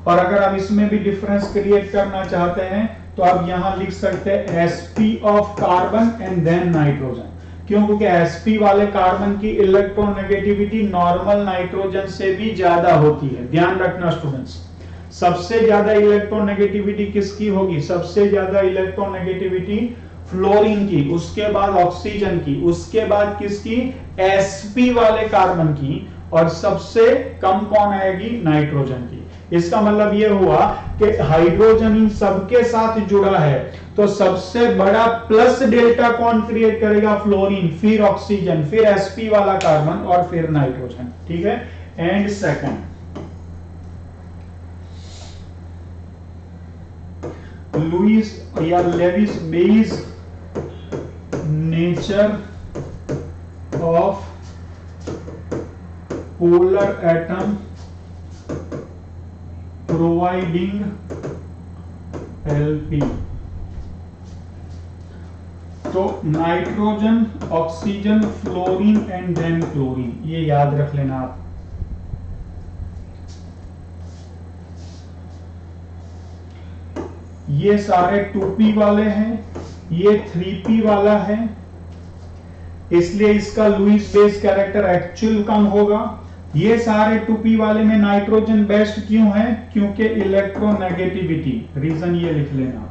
और अगर आप इसमें भी डिफरेंस क्रिएट करना चाहते हैं तो आप यहां लिख सकते हैं sp of carbon and then nitrogen. क्यों? क्योंकि sp वाले कार्बन की इलेक्ट्रोनेगेटिविटी नॉर्मल नाइट्रोजन से भी ज्यादा होती है। ध्यान रखना स्टूडेंट्स, सबसे ज्यादा इलेक्ट्रोनेगेटिविटी किसकी होगी? सबसे ज्यादा इलेक्ट्रोनेगेटिविटी फ्लोरीन की, उसके बाद ऑक्सीजन की, उसके बाद किसकी? sp वाले कार्बन की, और सबसे कम कौन आएगी? नाइट्रोजन की। इसका मतलब यह हुआ कि हाइड्रोजन इन सबके साथ जुड़ा है, तो सबसे बड़ा प्लस डेल्टा कौन क्रिएट करेगा? फ्लोरीन, फिर ऑक्सीजन, फिर sp वाला कार्बन और फिर नाइट्रोजन। ठीक है, एंड सेकंड, लुईस या Lewis base nature of polar atom providing Lp। तो nitrogen, oxygen, fluorine and then chlorine, ये याद रख लेना आप। ये सारे 2p वाले हैं, ये 3p वाला है, इसलिए इसका लुईस बेस कैरेक्टर एक्चुअल कम होगा। ये सारे 2p वाले में नाइट्रोजन बेस्ट क्यों है? क्योंकि इलेक्ट्रोनेगेटिविटी, रीजन ये लिख लेना।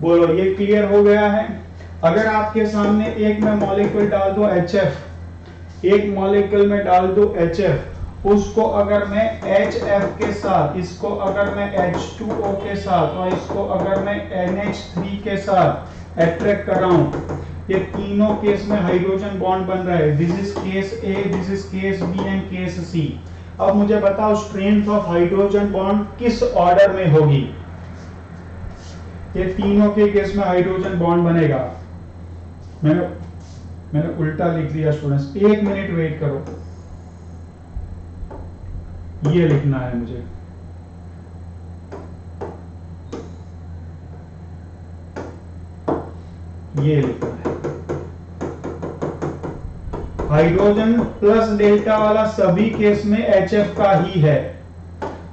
बोलो, ये क्लियर हो गया है? अगर आपके सामने एक में मॉलिक्यूल डाल दो HF, एक मॉलिक्यूल में डाल दो HF, उसको अगर मैं HF के साथ, इसको अगर मैं H2O के साथ और इसको अगर मैं NH3 के साथ अट्रैक्ट कराऊं, ये तीनों केस में हाइड्रोजन बॉन्ड बन रहा है। This is case A, this is case B and case C। अब मुझे बताओ स्ट्रेंथ ऑफ हाइड्रोजन बॉन्ड किस ऑर्डर में होगी? ये तीनों के केस में हाइड्रोजन बॉन्ड बनेगा। मैंने उल्टा लिख दिया स्टूडेंट्स, एक मिनट वेट करो, ये लिखना है मुझे। ये लिखा है। हाइड्रोजन प्लस डेल्टा वाला सभी केस में HF का ही है,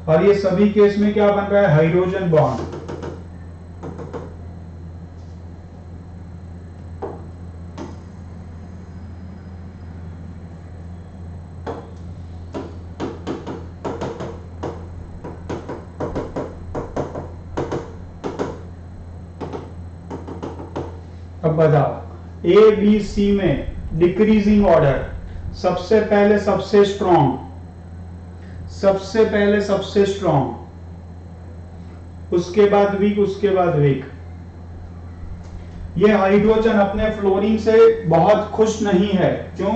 और ये सभी केस में क्या बन रहा है, हाइड्रोजन बॉन्ड। अब बताओ, ए बी सी में डिक्रीजिंग ऑर्डर, सबसे पहले सबसे स्ट्रॉन्ग, सबसे पहले सबसे स्ट्रॉन्ग, उसके बाद वीक, उसके बाद वीक। ये हाइड्रोजन अपने फ्लोरीन से बहुत खुश नहीं है। क्यों?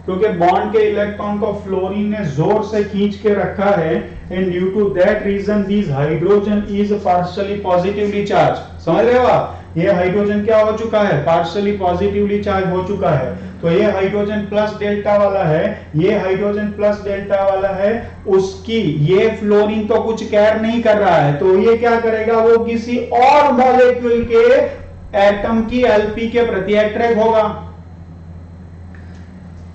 क्योंकि बॉन्ड के इलेक्ट्रॉन को फ्लोरीन ने जोर से खींच के रखा है, and due to that reason this hydrogen is partially positively charge. समझ रहे हो आप? ये हाइड्रोजन क्या हो चुका है, पार्शियली पॉजिटिवली चार्ज हो चुका है। तो ये हाइड्रोजन प्लस डेल्टा वाला है, ये हाइड्रोजन प्लस डेल्टा वाला है, उसकी ये फ्लोरीन तो कुछ केयर नहीं कर रहा है, तो ये क्या करेगा, वो किसी और मॉलिक्यूल के एटम की एलपी के प्रति अट्रैक्ट होगा।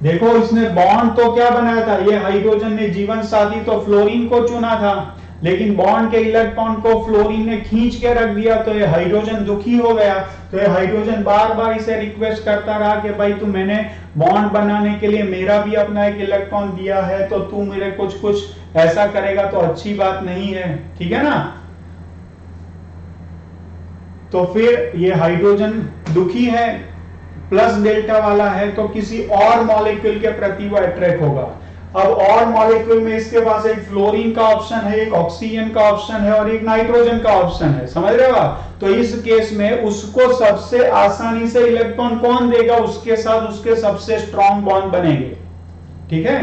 देखो, इसने बॉन्ड तो क्या बनाया था, ये हाइड्रोजन ने जीवन साथी तो फ्लोरीन को चुना था, लेकिन बॉन्ड के इलेक्ट्रॉन को फ्लोरीन ने खींच के रख दिया, तो ये हाइड्रोजन दुखी हो गया। तो ये हाइड्रोजन बार बार इसे रिक्वेस्ट करता रहा कि भाई तू मैंने बॉन्ड बनाने के लिए मेरा भी अपना एक इलेक्ट्रॉन दिया है, तो तू मेरे कुछ कुछ ऐसा करेगा तो अच्छी बात नहीं है, ठीक है ना। तो फिर ये हाइड्रोजन दुखी है, प्लस डेल्टा वाला है, तो किसी और मॉलिक्यूल के प्रति वो अट्रैक्ट होगा। अब और मॉलिक्यूल में इसके पास एक फ्लोरीन का ऑप्शन है, एक ऑक्सीजन का ऑप्शन है और एक नाइट्रोजन का ऑप्शन है। समझ रहे हो आप? तो इस केस में उसको सबसे आसानी से इलेक्ट्रॉन कौन देगा, उसके साथ उसके सबसे स्ट्रॉन्ग बॉन्ड बनेंगे, ठीक है।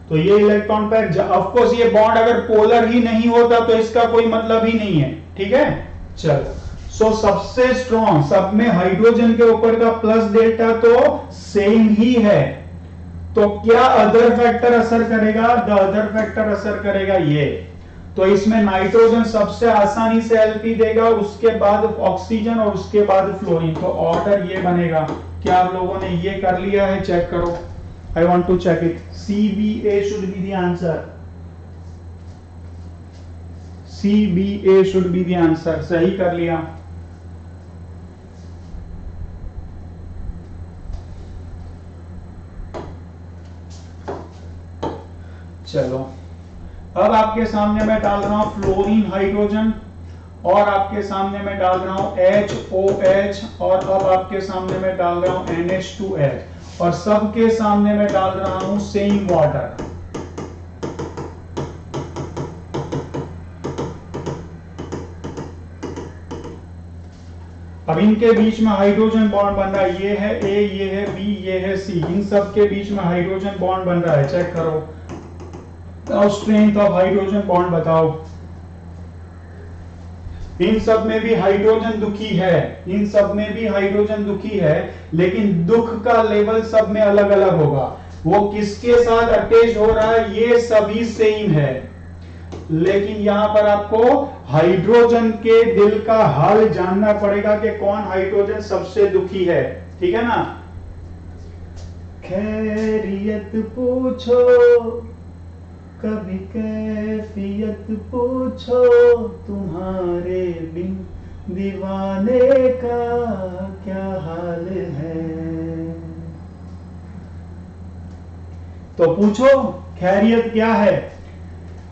तो ये इलेक्ट्रॉन पैर, ऑफ कोर्स ये बॉन्ड अगर पोलर ही नहीं होता तो इसका कोई मतलब ही नहीं है, ठीक है। चलो, सो सबसे स्ट्रॉन्ग, सब में हाइड्रोजन के ऊपर का प्लस डेल्टा तो सेम ही है, तो क्या अदर फैक्टर असर करेगा, द अदर फैक्टर असर करेगा ये। तो इसमें नाइट्रोजन सबसे आसानी से एलपी देगा, उसके बाद ऑक्सीजन और उसके बाद फ्लोरीन। तो ऑर्डर ये बनेगा। क्या आप लोगों ने ये कर लिया है? चेक करो, I want to check it. CBA should be the answer. CBA should be the answer. सही कर लिया। चलो, अब आपके सामने मैं डाल रहा हूं फ्लोरीन हाइड्रोजन, और आपके सामने मैं डाल रहा हूं HOH, और अब आपके सामने मैं डाल रहा हूं NH2H, और सबके सामने मैं डाल रहा हूं सेम वाटर। अब इनके बीच में हाइड्रोजन बॉन्ड बन रहा है, ये है A, ये है B, ये है C, इन सब के बीच में हाइड्रोजन बॉन्ड बन रहा है। चेक करो, और स्ट्रेंथ ऑफ हाइड्रोजन बॉन्ड बताओ। इन सब में भी हाइड्रोजन दुखी है, इन सब में भी हाइड्रोजन दुखी है, लेकिन दुख का लेवल सब में अलग अलग होगा। वो किसके साथ अटैच हो रहा है, ये सभी सेम है, लेकिन यहां पर आपको हाइड्रोजन के दिल का हाल जानना पड़ेगा कि कौन हाइड्रोजन सबसे दुखी है, ठीक है ना। खैरियत पूछो, कभी कैफियत पूछो, तुम्हारे बिन दीवाने का क्या हाल है। तो पूछो खैरियत क्या है।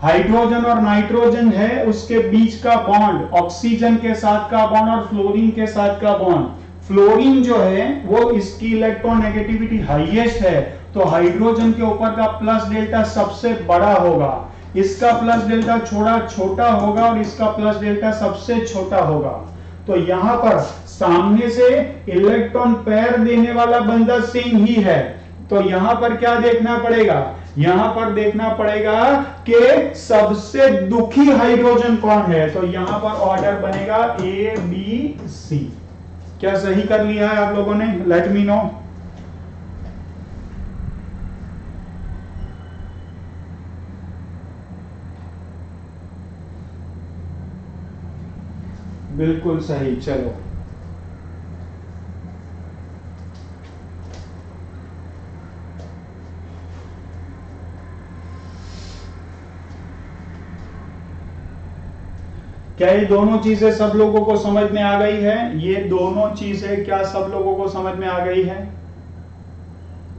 हाइड्रोजन और नाइट्रोजन है, उसके बीच का बॉन्ड, ऑक्सीजन के साथ का बॉन्ड और फ्लोरीन के साथ का बॉन्ड। फ्लोरीन जो है वो इसकी इलेक्ट्रोनेगेटिविटी हाईएस्ट है, तो हाइड्रोजन के ऊपर का प्लस डेल्टा सबसे बड़ा होगा, इसका प्लस डेल्टा छोटा होगा और इसका प्लस डेल्टा सबसे छोटा होगा। तो यहां पर सामने से इलेक्ट्रॉन पैर देने वाला बंदा सेम ही है, तो यहां पर क्या देखना पड़ेगा, यहां पर देखना पड़ेगा कि सबसे दुखी हाइड्रोजन कौन है। तो यहां पर ऑर्डर बनेगा ABC। क्या सही कर लिया है आप लोगों ने? Let me know. बिल्कुल सही। चलो क्या ये दोनों चीजें सब लोगों को समझ में आ गई है? ये दोनों चीजें क्या सब लोगों को समझ में आ गई है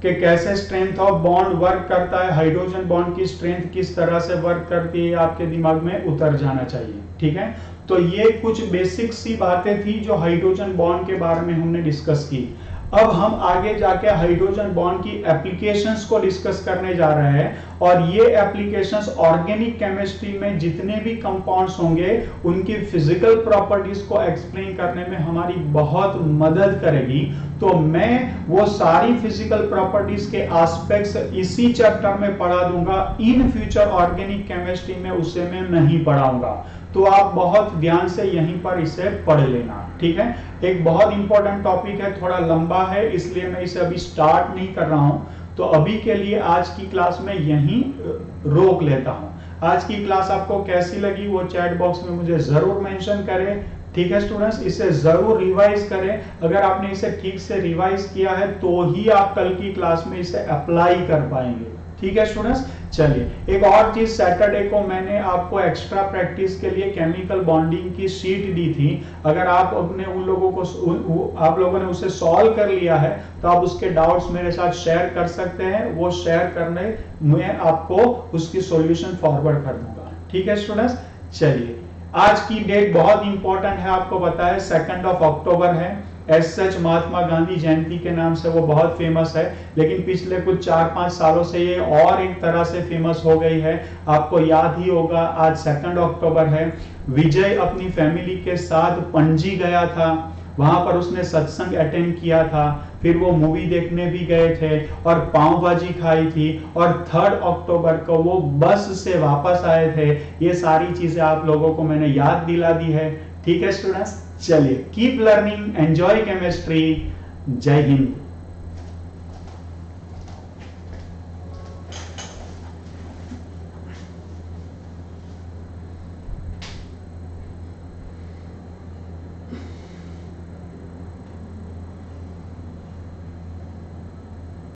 कि कैसे स्ट्रेंथ ऑफ बॉन्ड वर्क करता है, हाइड्रोजन बॉन्ड की स्ट्रेंथ किस तरह से वर्क करती है, आपके दिमाग में उतर जाना चाहिए। ठीक है, तो ये कुछ बेसिक सी बातें थी जो हाइड्रोजन बॉन्ड के बारे में हमने डिस्कस की। अब हम आगे जाके हाइड्रोजन बॉन्ड की एप्लीकेशंस को डिस्कस करने जा रहे हैं और ये एप्लीकेशंस ऑर्गेनिक केमिस्ट्री में जितने भी कंपाउंड्स होंगे उनकी फिजिकल प्रॉपर्टीज को एक्सप्लेन करने में हमारी बहुत मदद करेगी। तो मैं वो सारी फिजिकल प्रॉपर्टीज के एस्पेक्ट्स इसी चैप्टर में पढ़ा दूंगा, इन फ्यूचर ऑर्गेनिक केमिस्ट्री में उसे मैं नहीं पढ़ाऊंगा। तो आप बहुत ध्यान से यहीं पर इसे पढ़ लेना। ठीक है, एक बहुत इंपॉर्टेंट टॉपिक है, थोड़ा लंबा है, इसलिए मैं इसे अभी स्टार्ट नहीं कर रहा हूं। तो अभी के लिए आज की क्लास में यहीं रोक लेता हूं। आज की क्लास आपको कैसी लगी वो चैट बॉक्स में मुझे जरूर मेंशन करें। ठीक है स्टूडेंट्स, इसे जरूर रिवाइज करें। अगर आपने इसे ठीक से रिवाइज किया है तो ही आप कल की क्लास में इसे अप्लाई कर पाएंगे। ठीक है स्टूडेंट्स, चलिए एक और चीज, सैटरडे को मैंने आपको एक्स्ट्रा प्रैक्टिस के लिए केमिकल बॉन्डिंग की शीट दी थी। अगर आप अपने आप लोगों ने उसे सॉल्व कर लिया है तो आप उसके डाउट्स मेरे साथ शेयर कर सकते हैं। वो शेयर करने में आपको उसकी सॉल्यूशन फॉरवर्ड कर दूंगा। ठीक है स्टूडेंट्स, चलिए आज की डेट बहुत इंपॉर्टेंट है, आपको पता है 2 अक्टूबर है। एज सच महात्मा गांधी जयंती के नाम से वो बहुत फेमस है, लेकिन पिछले कुछ 4-5 सालों से ये और एक तरह से फेमस हो गई है। आपको याद ही होगा आज 2 अक्टूबर है। विजय अपनी फैमिली के साथ पणजी गया था, वहां पर उसने सत्संग अटेंड किया था, फिर वो मूवी देखने भी गए थे और पाव भाजी खाई थी, और 3 अक्टूबर को वो बस से वापस आए थे। ये सारी चीजें आप लोगों को मैंने याद दिला दी है। ठीक है स्टूडेंट्स, चलिए कीप लर्निंग, एंजॉय केमिस्ट्री। जय हिंद।